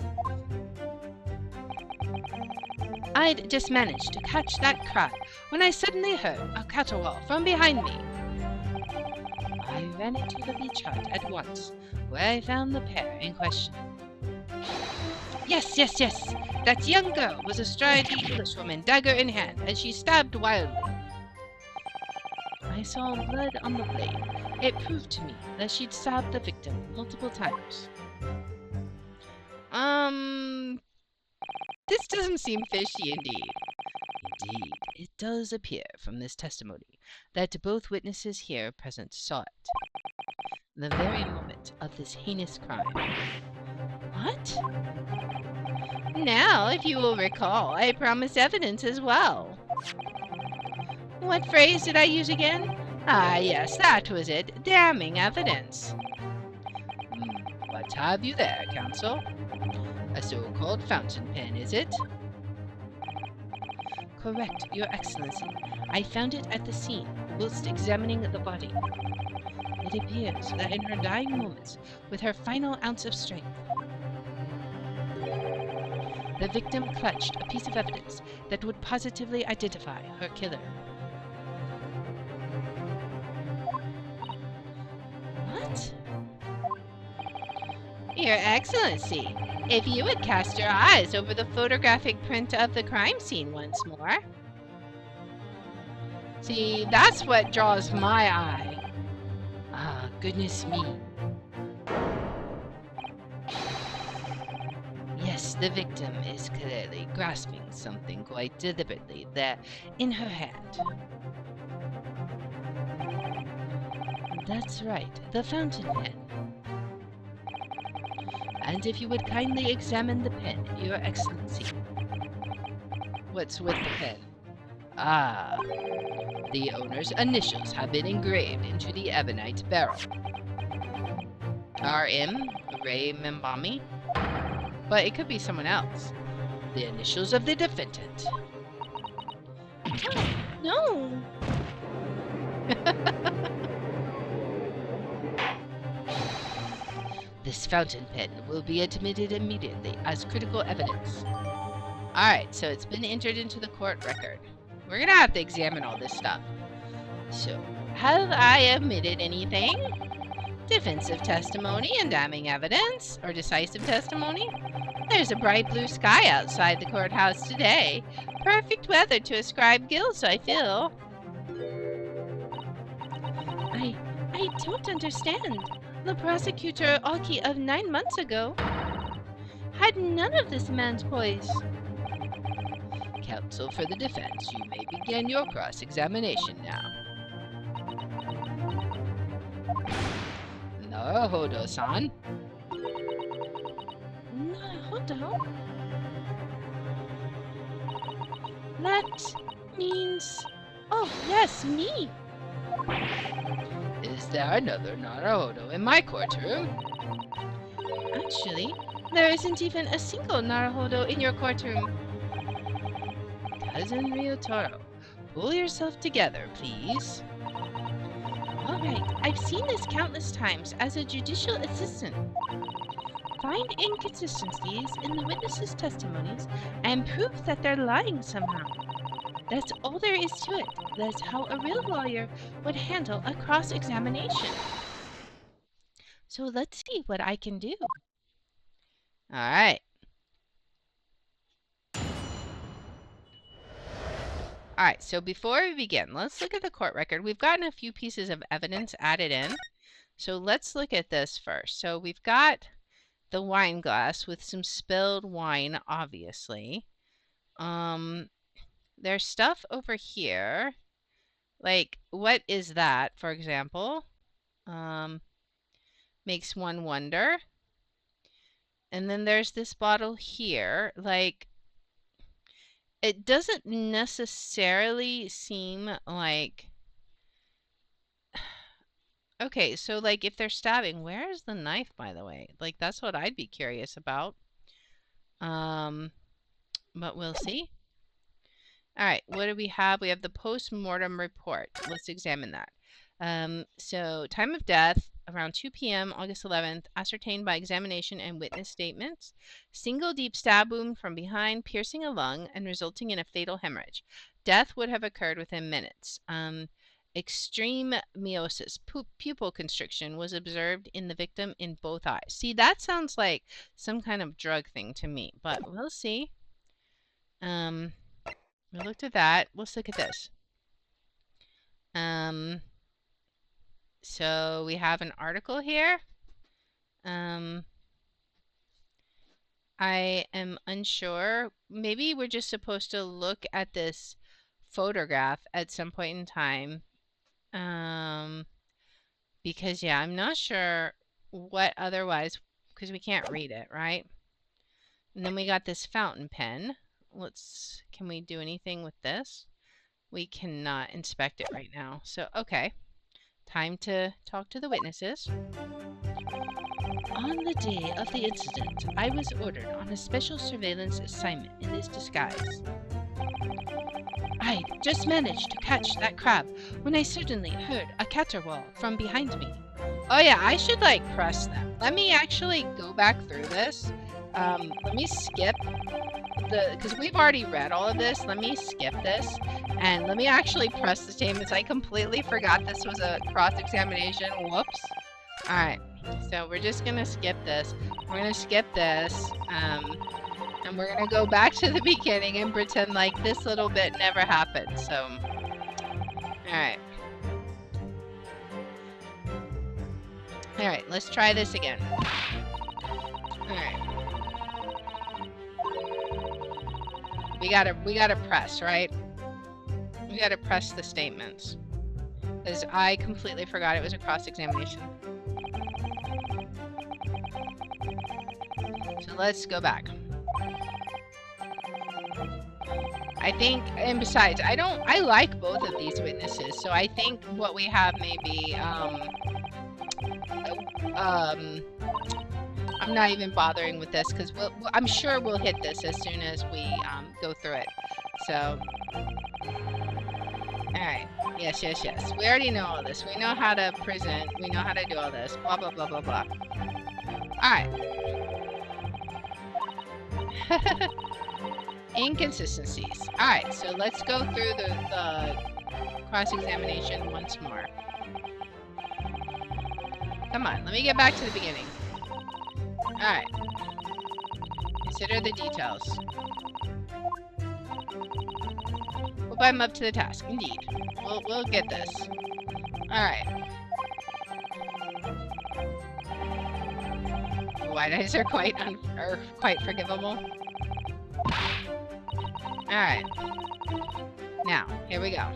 I'd just managed to catch that cry when I suddenly heard a caterwaul from behind me. I ran into the beach hut at once, where I found the pair in question. Yes, that young girl was astride the Englishwoman, dagger in hand, as she stabbed wildly. I saw blood on the blade. It proved to me that she'd stabbed the victim multiple times. This doesn't seem fishy indeed. Indeed, it does appear from this testimony that both witnesses here present saw it. The very moment of this heinous crime. What? Now, if you will recall, I promised evidence as well. What phrase did I use again? Ah, yes, that was it. Damning evidence. What have you there, counsel? A so-called fountain pen, is it? Correct, Your Excellency. I found it at the scene, whilst examining the body. It appears that in her dying moments, with her final ounce of strength, the victim clutched a piece of evidence that would positively identify her killer. What? Your Excellency, if you would cast your eyes over the photographic print of the crime scene once more. See, that's what draws my eye. Ah, goodness me. Yes, the victim is clearly grasping something quite deliberately there in her hand. That's right, the fountain pen. And if you would kindly examine the pen, Your Excellency. What's with the pen? Ah, the owner's initials have been engraved into the ebonite barrel. R.M. Ray Membami? But it could be someone else. The initials of the defendant. No! This fountain pen will be admitted immediately as critical evidence. Alright, so it's been entered into the court record. We're gonna have to examine all this stuff. So, have I omitted anything? Defensive testimony and damning evidence, or decisive testimony? There's a bright blue sky outside the courthouse today. Perfect weather to ascribe guilt, I feel. I don't understand. The prosecutor Aki of 9 months ago had none of this man's poise. Counsel for the defense, you may begin your cross-examination now. Naruhodo-san. Naruhodo? That means... Oh, yes, me. Is there another Naruhodo in my courtroom? Actually, there isn't even a single Naruhodo in your courtroom. Cousin Ryotaro, pull yourself together, please. Alright, I've seen this countless times as a judicial assistant. Find inconsistencies in the witnesses' testimonies and prove that they're lying somehow. That's all there is to it. That's how a real lawyer would handle a cross-examination. So let's see what I can do. Alright. Alright, so before we begin, let's look at the court record. We've gotten a few pieces of evidence added in. So let's look at this first. So we've got the wine glass with some spilled wine, obviously. There's stuff over here. Like, what is that, for example? Makes one wonder. And then there's this bottle here. Like, it doesn't necessarily seem like... Okay, so like if they're stabbing, where is the knife, by the way? Like, that's what I'd be curious about. But we'll see. Alright, what do we have? We have the post-mortem report. Let's examine that. So, time of death, around 2 p.m., August 11th, ascertained by examination and witness statements. Single deep stab wound from behind, piercing a lung and resulting in a fatal hemorrhage. Death would have occurred within minutes. Extreme meiosis, pupil constriction, was observed in the victim in both eyes. See, that sounds like some kind of drug thing to me, but we'll see. We looked at that. Let's look at this. So we have an article here. I am unsure. Maybe we're just supposed to look at this photograph at some point in time. Because yeah, I'm not sure what otherwise, because we can't read it, right? And then we got this fountain pen. Can we do anything with this? We cannot inspect it right now. So, okay. Time to talk to the witnesses. On the day of the incident, I was ordered on a special surveillance assignment in this disguise. I just managed to catch that crab when I suddenly heard a caterwaul from behind me. Oh yeah, I should like press them. Let me actually go back through this. Let me skip because we've already read all of this. Let me skip this and let me actually press the statements. I completely forgot this was a cross-examination. Whoops. Alright, so we're just gonna skip this. We're gonna skip this. And we're gonna go back to the beginning and pretend like this little bit never happened. So, alright. Alright, let's try this again. Alright. We gotta press, right? We gotta press the statements. Because I completely forgot it was a cross-examination. So let's go back. I think, and besides, I like both of these witnesses, so I think what we have may be, I'm not even bothering with this, because I'm sure we'll hit this as soon as we, go through it. So, alright, yes. We already know all this. We know how to present, we know how to do all this, blah, blah, blah, blah, blah. Alright. Inconsistencies. Alright, so let's go through the cross-examination once more. Come on, let me get back to the beginning. Alright. Consider the details. Hope I'm up to the task. Indeed. We'll get this. Alright. White eyes are quite forgivable. Alright. Now, here we go.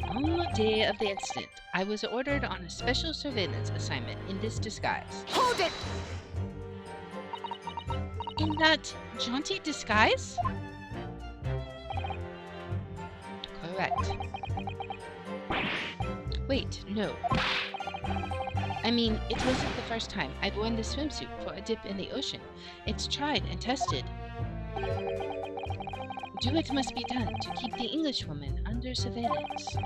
On the day of the incident, I was ordered on a special surveillance assignment in this disguise. Hold it! In that jaunty disguise? Correct. Wait, no. I mean, it wasn't the first time I've worn the swimsuit for a dip in the ocean. It's tried and tested. Do what must be done to keep the Englishwoman under surveillance.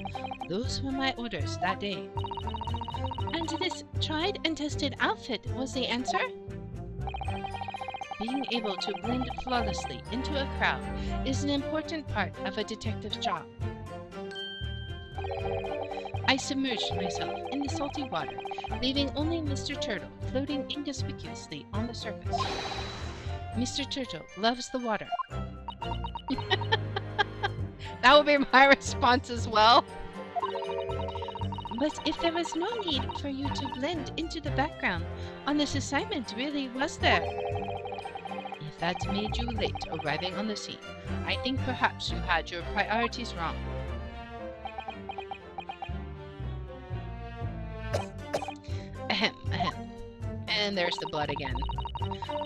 Those were my orders that day. And this tried and tested outfit was the answer? Being able to blend flawlessly into a crowd is an important part of a detective's job. I submerged myself in the salty water, leaving only Mr. Turtle floating inconspicuously on the surface. Mr. Turtle loves the water. That would be my response as well. But if there was no need for you to blend into the background on this assignment, really, was there? If that made you late arriving on the scene, I think perhaps you had your priorities wrong. Ahem, ahem. And there's the blood again.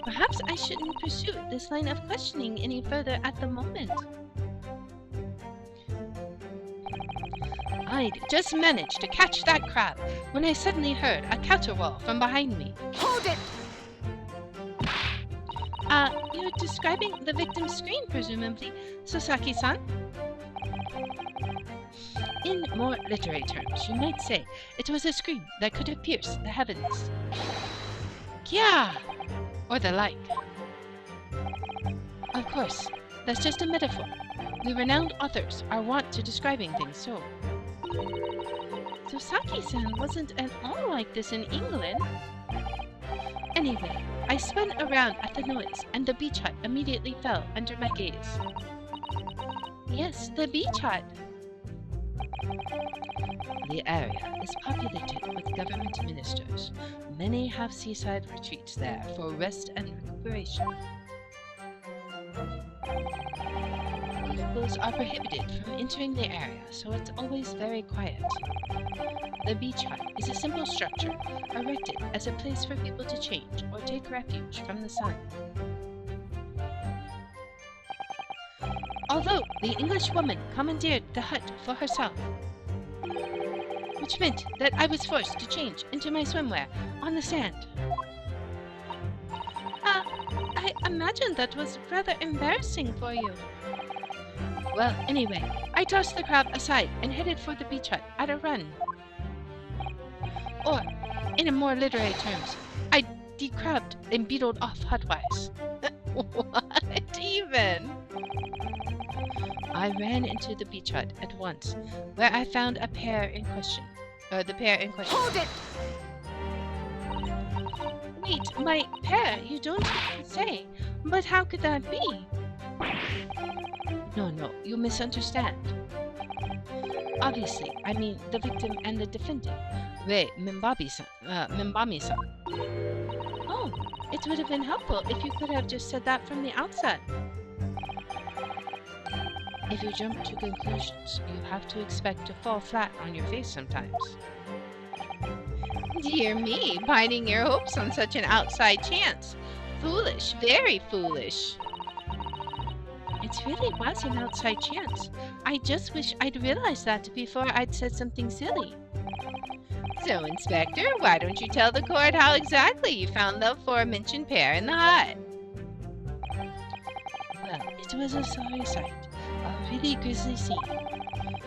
Perhaps I shouldn't pursue this line of questioning any further at the moment. I'd just managed to catch that crab when I suddenly heard a counterwall from behind me. Hold it! You're describing the victim's scream, presumably, Sasaki-san? In more literary terms, you might say it was a scream that could have pierced the heavens. Yeah! Or the like. Of course, that's just a metaphor. The renowned authors are wont to describing things so. Sasaki-san wasn't at all like this in England. Anyway, I spun around at the noise, and the beach hut immediately fell under my gaze. Yes, the beach hut. The area is populated with government ministers. Many have seaside retreats there for rest and recuperation. Locals are prohibited from entering the area, so it's always very quiet. The beach hut is a simple structure erected as a place for people to change or take refuge from the sun. Although the English woman commandeered the hut for herself, which meant that I was forced to change into my swimwear on the sand. I imagine that was rather embarrassing for you. Well, anyway, I tossed the crab aside and headed for the beach hut at a run. Or, in more literary terms, I decrabbed and beetled off hutwise. What even? I ran into the beach hut at once, where I found the pair in question. Hold it! Wait, my pair? You don't say. But how could that be? No, you misunderstand. Obviously, I mean the victim and the defendant, Rei Mimbami-san. Oh, it would have been helpful if you could have just said that from the outset. If you jump to conclusions, you have to expect to fall flat on your face sometimes. Dear me, biting your hopes on such an outside chance. Foolish, very foolish. It really was an outside chance. I just wish I'd realized that before I'd said something silly. So, Inspector, why don't you tell the court how exactly you found the aforementioned pair in the hut? Well, it was a sorry sight. A really grisly scene.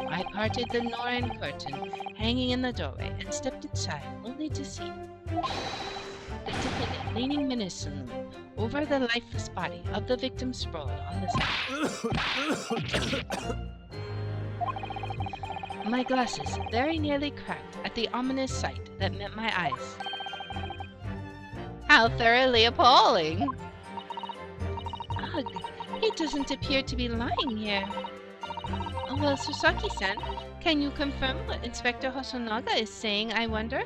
I parted the Noren curtain hanging in the doorway and stepped inside only to see the defendant leaning menacingly over the lifeless body of the victim sprawled on the sand. My glasses very nearly cracked at the ominous sight that met my eyes. How thoroughly appalling! Ugh, he doesn't appear to be lying here. Well, Susaki-san, can you confirm what Inspector Hosonaga is saying, I wonder?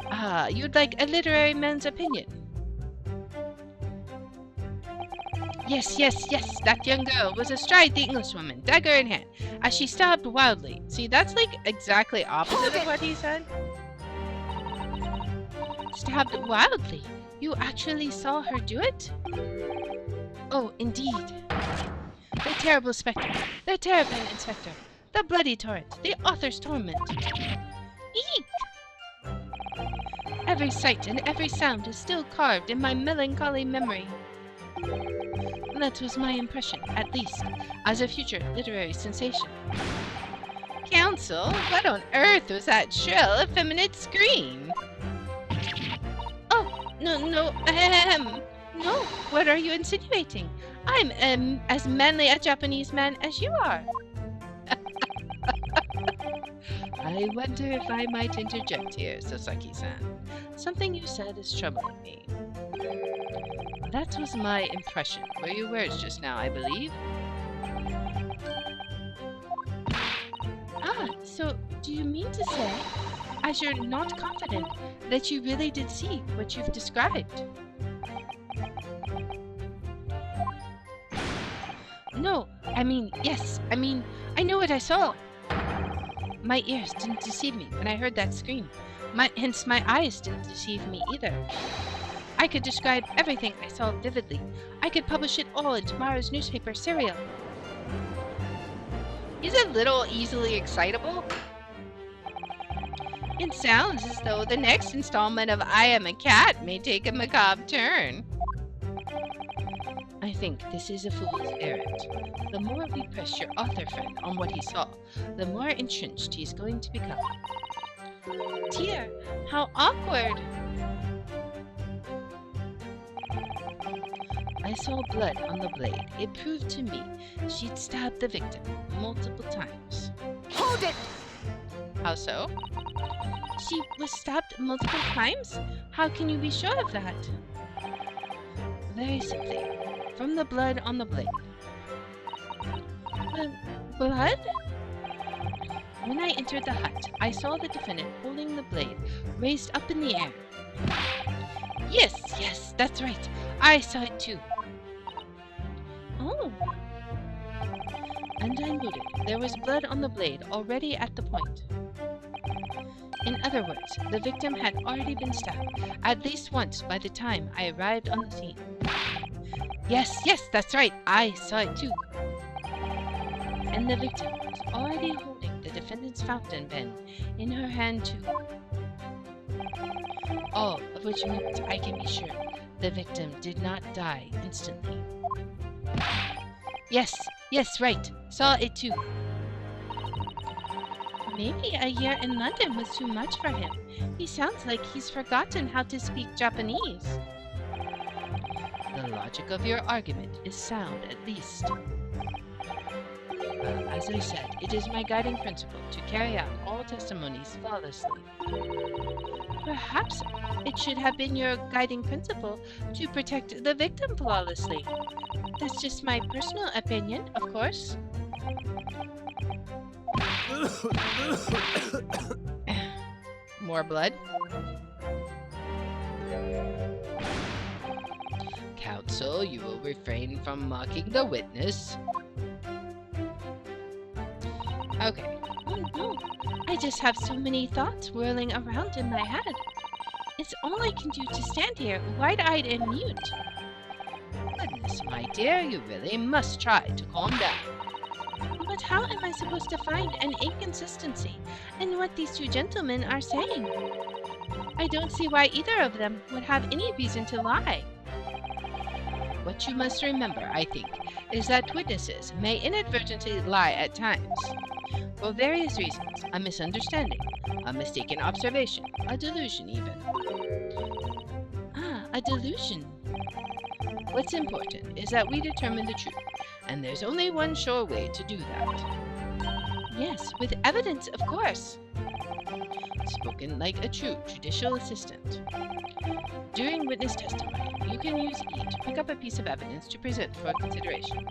Ah, you'd like a literary man's opinion? Yes, that young girl was astride the Englishwoman, dagger in hand, as she stabbed wildly. See, that's like exactly opposite of what he said. Stabbed wildly? You actually saw her do it? Oh, indeed. The terrible spectre, the terrifying inspector, the bloody torrent, the author's torment. Eek! Every sight and every sound is still carved in my melancholy memory. That was my impression, at least, as a future literary sensation. Counsel, what on earth was that shrill, effeminate scream? Oh, no, no, what are you insinuating? I'm as manly a Japanese man as you are. I wonder if I might interject here, Sasaki-san. Something you said is troubling me. That was my impression. Were your words just now, I believe? Ah, so do you mean to say, as you're not confident, that you really did see what you've described? No, yes, I know what I saw. My ears didn't deceive me when I heard that scream. Hence my eyes didn't deceive me either. I could describe everything I saw vividly. I could publish it all in tomorrow's newspaper serial. He's a little easily excitable. It sounds as though the next installment of I Am a Cat may take a macabre turn. I think this is a fool's errand. The more we press your author friend on what he saw, the more entrenched he's going to become. Dear, how awkward! I saw blood on the blade. It proved to me she'd stabbed the victim multiple times. Hold it! How so? She was stabbed multiple times? How can you be sure of that? Very simply, from the blood on the blade. Blood? When I entered the hut, I saw the defendant holding the blade raised up in the air. Yes, that's right. I saw it too. Oh. And I noted there was blood on the blade already at the point. In other words, the victim had already been stabbed at least once by the time I arrived on the scene. Yes, that's right. I saw it too. And the victim was already holding the defendant's fountain pen in her hand too. All of which means I can be sure the victim did not die instantly. Yes, right. Saw it too. Maybe a year in London was too much for him. He sounds like he's forgotten how to speak Japanese. The logic of your argument is sound, at least. As I said, it is my guiding principle to carry out all testimonies flawlessly. Perhaps it should have been your guiding principle to protect the victim flawlessly. That's just my personal opinion, of course. More blood. Counsel, you will refrain from mocking the witness. Okay. Oh no, I just have so many thoughts whirling around in my head. It's all I can do to stand here, wide-eyed and mute. Goodness, my dear, you really must try to calm down. But how am I supposed to find an inconsistency in what these two gentlemen are saying? I don't see why either of them would have any reason to lie. What you must remember, I think, is that witnesses may inadvertently lie at times. For various reasons, a misunderstanding, a mistaken observation, a delusion even. a delusion. What's important is that we determine the truth, and there's only one sure way to do that. Yes, with evidence, of course. Spoken like a true judicial assistant. During witness testimony, you can use E to pick up a piece of evidence to present for consideration.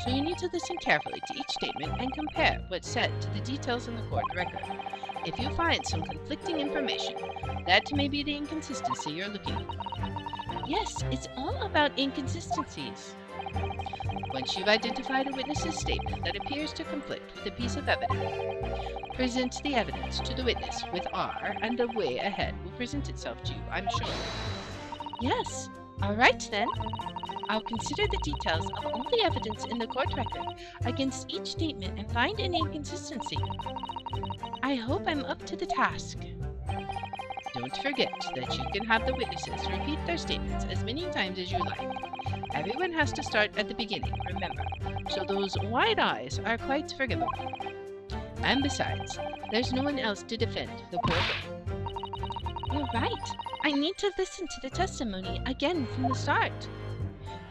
So you need to listen carefully to each statement and compare what's said to the details in the court record. If you find some conflicting information, that may be the inconsistency you're looking for. Yes, it's all about inconsistencies. Once you've identified a witness's statement that appears to conflict with a piece of evidence, present the evidence to the witness with R, and the way ahead will present itself to you, I'm sure. Yes. All right, then. I'll consider the details of all the evidence in the court record against each statement and find any inconsistency. I hope I'm up to the task. Don't forget that you can have the witnesses repeat their statements as many times as you like. Everyone has to start at the beginning, remember, so those wide eyes are quite forgivable. And besides, there's no one else to defend the poor girl. You're right. I need to listen to the testimony again from the start.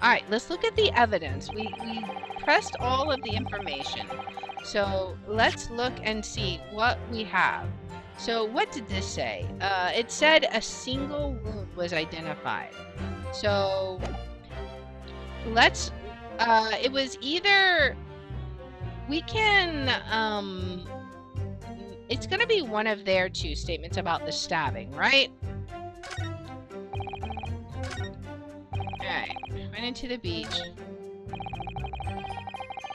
Alright, let's look at the evidence. We pressed all of the information. So let's look and see what we have. So what did this say? It said a single wound was identified. So let's, it was either, we can, it's going to be one of their two statements about the stabbing, right? Alright, went into the beach.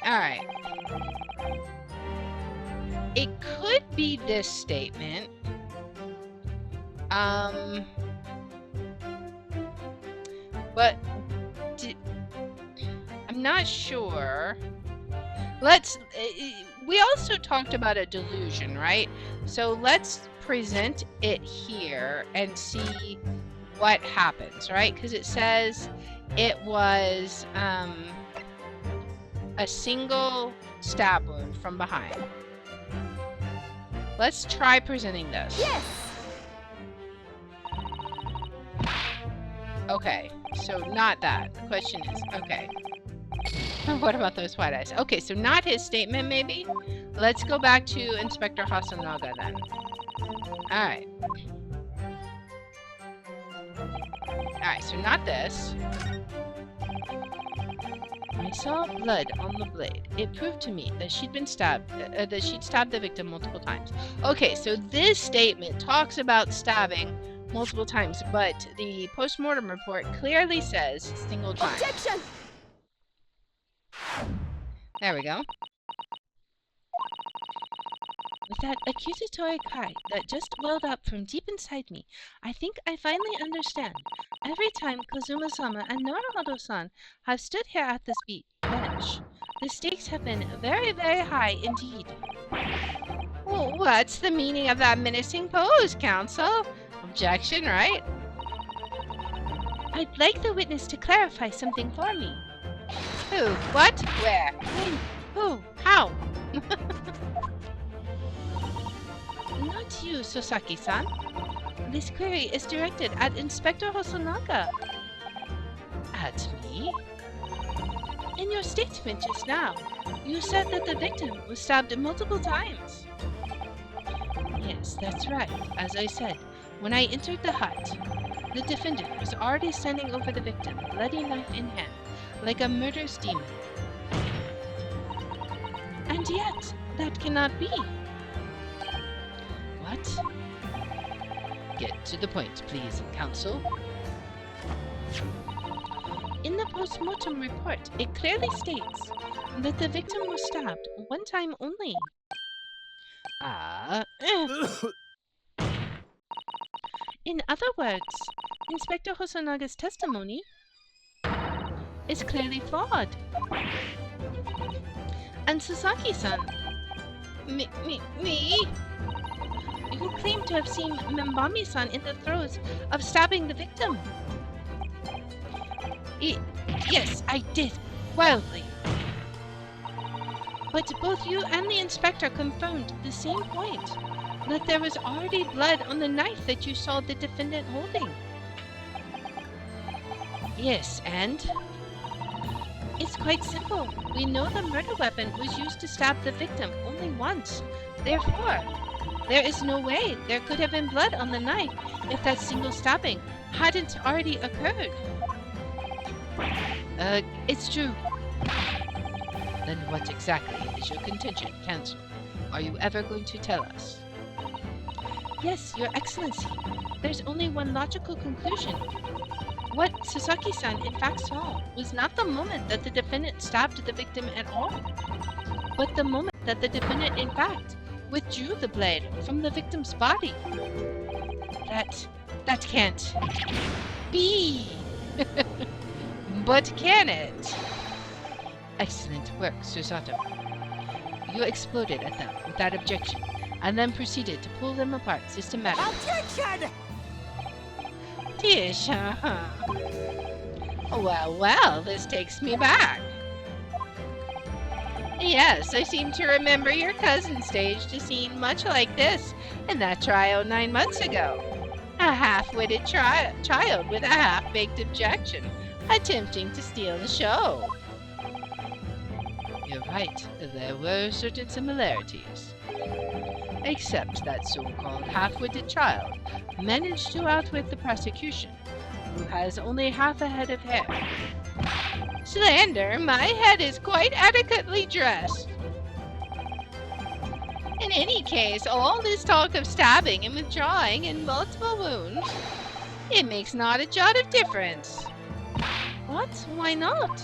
Alright. It could be this statement. But I'm not sure. Let's, we also talked about a delusion, right? So let's present it here and see what happens, right? Because it says it was a single stab wound from behind. Let's try presenting this. Yes! Okay, so not that. The question is, okay. What about those white eyes? Okay, so not his statement, maybe? Let's go back to Inspector Hasanaga then. Alright. Alright, so not this. I saw blood on the blade. It proved to me that she'd been stabbed, that she'd stabbed the victim multiple times. Okay, so this statement talks about stabbing multiple times, but the post-mortem report clearly says single time. Objection! There we go. With that accusatory cry that just welled up from deep inside me, I think I finally understand. Every time Kazuma-sama and Naruhodo-san have stood here at this bench, the stakes have been very, very high indeed. Well, what's the meaning of that menacing pose, counsel? Objection, right? I'd like the witness to clarify something for me. Who? What? Where? When? Who? How? Not you, Sasaki-san. This query is directed at Inspector Hosonaga. At me? In your statement just now, you said that the victim was stabbed multiple times. Yes, that's right. As I said, when I entered the hut, the defendant was already standing over the victim, bloody knife in hand, like a murderous demon. And yet, that cannot be. What? Get to the point, please, counsel. In the post-mortem report, it clearly states that the victim was stabbed one time only. In other words, Inspector Hosanaga's testimony is clearly flawed. And Sasaki-san, me? You claim to have seen Membami-san in the throes of stabbing the victim. Yes, I did. Wildly. But both you and the inspector confirmed the same point, that there was already blood on the knife that you saw the defendant holding. Yes, and? It's quite simple. We know the murder weapon was used to stab the victim only once. Therefore, there is no way there could have been blood on the knife if that single stabbing hadn't already occurred. It's true. Then what exactly is your contention, Counsel? Are you ever going to tell us? Yes, Your Excellency. There's only one logical conclusion. What Sasaki-san in fact saw was not the moment that the defendant stabbed the victim at all, but the moment that the defendant in fact withdrew the blade from the victim's body. That can't be. But can it? Excellent work, Susato. You exploded at them without objection, and then proceeded to pull them apart systematically. Objection! Tisha. Well, this takes me back. Yes, I seem to remember your cousin staged a scene much like this in that trial 9 months ago. A half-witted child with a half-baked objection, attempting to steal the show. You're right, there were certain similarities. Except that so-called half-witted child managed to outwit the prosecution, who has only half a head of hair. Slander, my head is quite adequately dressed. In any case, all this talk of stabbing and withdrawing and multiple wounds, it makes not a jot of difference. What? Why not?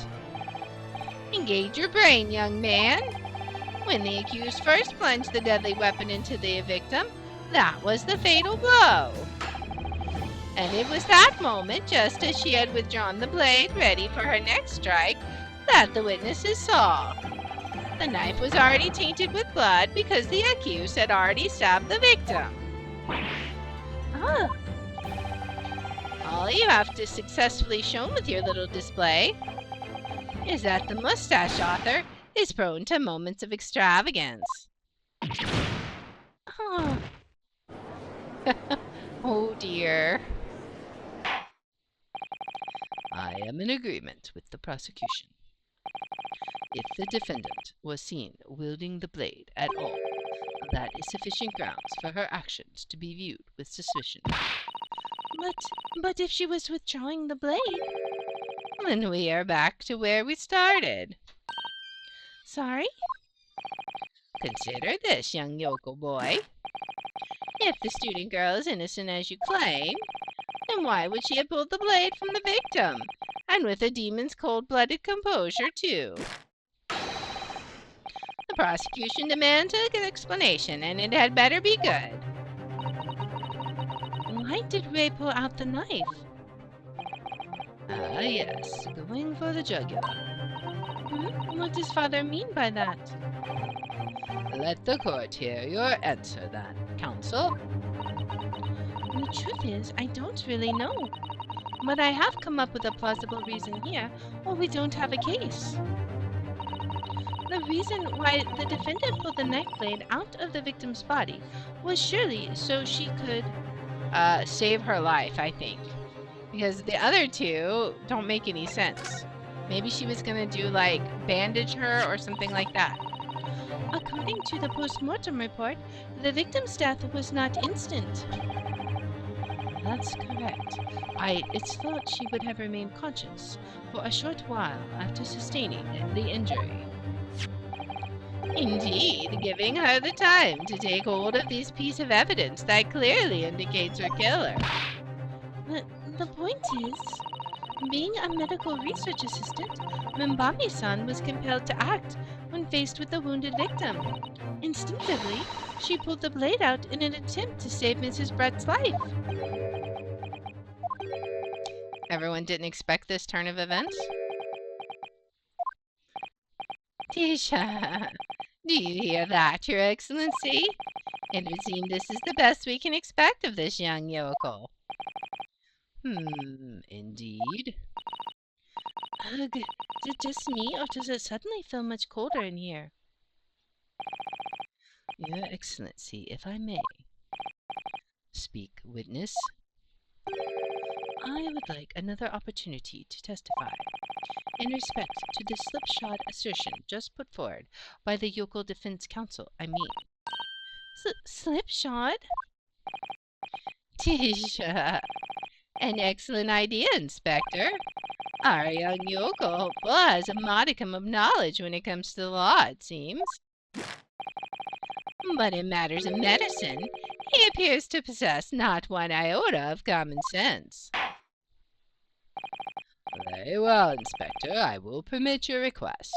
Engage your brain, young man. When the accused first plunged the deadly weapon into the victim, that was the fatal blow. And it was that moment, just as she had withdrawn the blade, ready for her next strike, that the witnesses saw. The knife was already tainted with blood because the accused had already stabbed the victim. Ah. All you have to successfully show with your little display is that the mustache author is prone to moments of extravagance. Oh, oh dear. I am in agreement with the prosecution. If the defendant was seen wielding the blade at all, that is sufficient grounds for her actions to be viewed with suspicion. But if she was withdrawing the blade, then we are back to where we started. Sorry? Consider this, young yokel boy. If the student girl is innocent as you claim, then why would she have pulled the blade from the victim? And with a demon's cold-blooded composure, too. The prosecution demands an explanation, and it had better be good. Why did Ray pull out the knife? Ah, yes, going for the jugular. What does father mean by that? Let the court hear your answer, then, counsel. The truth is, I don't really know. But I have come up with a plausible reason here, or we don't have a case. The reason why the defendant pulled the knife blade out of the victim's body was surely so she could save her life, I think. Because the other two don't make any sense. Maybe she was gonna do, like, bandage her or something like that. According to the post-mortem report, the victim's death was not instant. That's correct. It's thought she would have remained conscious for a short while after sustaining the injury. Indeed, giving her the time to take hold of this piece of evidence that clearly indicates her killer. The point is, being a medical research assistant, Mimbami-san was compelled to act when faced with a wounded victim. Instinctively, she pulled the blade out in an attempt to save Mrs. Brett's life. Everyone didn't expect this turn of events? Tisha, do you hear that, Your Excellency? It would seem this is the best we can expect of this young yokel. Indeed. Ugh, is it just me, or does it suddenly feel much colder in here? Your Excellency, if I may. Speak, witness. I would like another opportunity to testify in respect to the slipshod assertion just put forward by the Yokel Defense Counsel, I mean. Slipshod? Tish, an excellent idea, Inspector. Our young yokel has a modicum of knowledge when it comes to the law, it seems. But in matters of medicine, he appears to possess not one iota of common sense. Very well, Inspector, I will permit your request.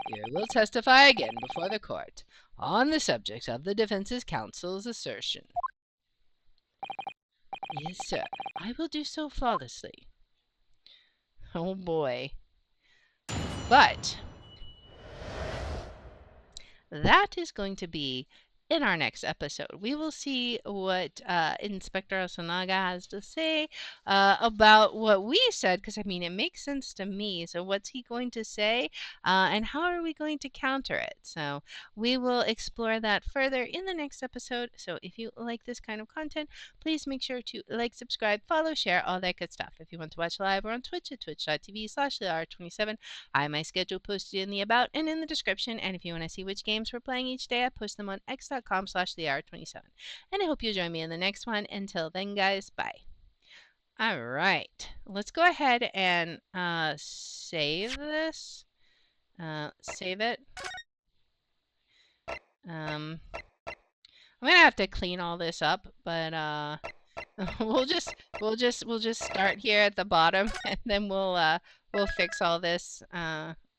You will testify again before the court on the subject of the defense's counsel's assertion. Yes, sir, I will do so flawlessly. Oh boy. But that is going to be in our next episode. We will see what Inspector Osanaga has to say about what we said, because I mean, it makes sense to me. So what's he going to say and how are we going to counter it? So we will explore that further in the next episode. So if you like this kind of content, please make sure to like, subscribe, follow, share, all that good stuff. If you want to watch live, we're on Twitch at twitch.tv/LeR27. I have my schedule posted in the about and in the description. And if you want to see which games we're playing each day, I post them on x.com/LeR27. And I hope you join me in the next one. Until then, guys, bye. All right, let's go ahead and save this. Save it. I'm gonna have to clean all this up, but we'll just start here at the bottom, and then we'll fix all this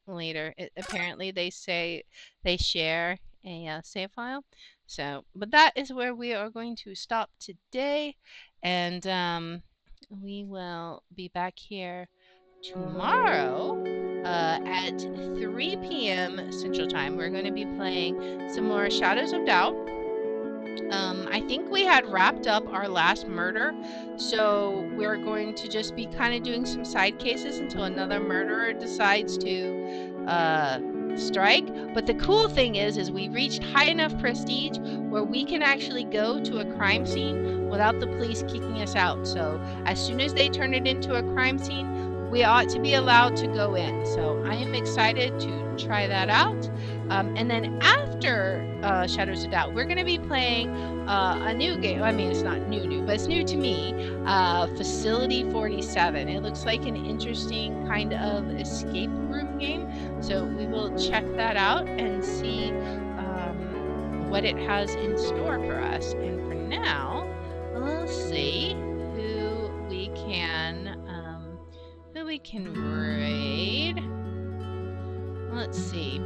later. Apparently they say they share a save file, so but that is where we are going to stop today, and we will be back here tomorrow at 3 p.m. Central Time. We're going to be playing some more Shadows of Doubt. I think we had wrapped up our last murder, so we're going to just be kind of doing some side cases until another murderer decides to strike. But the cool thing is we reached high enough prestige where we can actually go to a crime scene without the police kicking us out. So as soon as they turn it into a crime scene, we ought to be allowed to go in. So I am excited to try that out. And then after Shadows of Doubt, we're going to be playing a new game. I mean, it's not new, but it's new to me. Facility 47. It looks like an interesting kind of escape room game. So we will check that out and see what it has in store for us. And for now, let's see who we can raid. Let's see.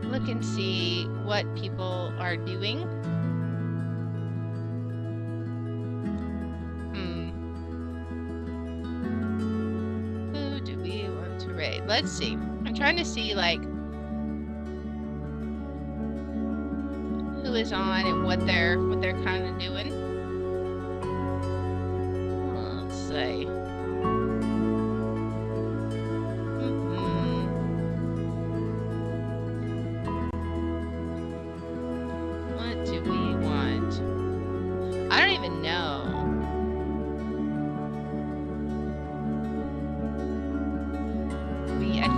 Look and see what people are doing. Who do we want to raid? Let's see. I'm trying to see like who is on and what they're kind of doing. Let's see.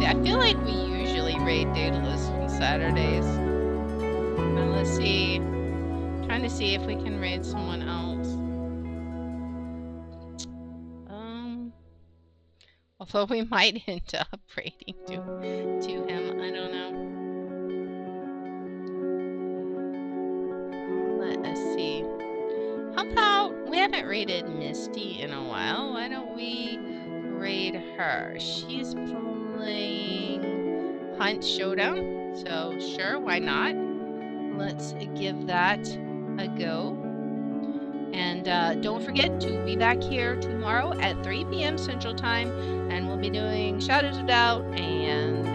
I feel like we usually raid Daedalus on Saturdays. But let's see. I'm trying to see if we can raid someone else. Although we might end up raiding to him. I don't know. Let us see. How about we haven't raided Misty in a while. Why don't we raid her? She's playing Hunt Showdown, so sure, why not? Let's give that a go. And don't forget to be back here tomorrow at 3 p.m. Central Time, and we'll be doing Shadows of Doubt and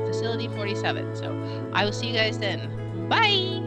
Facility 47. So I will see you guys then. Bye!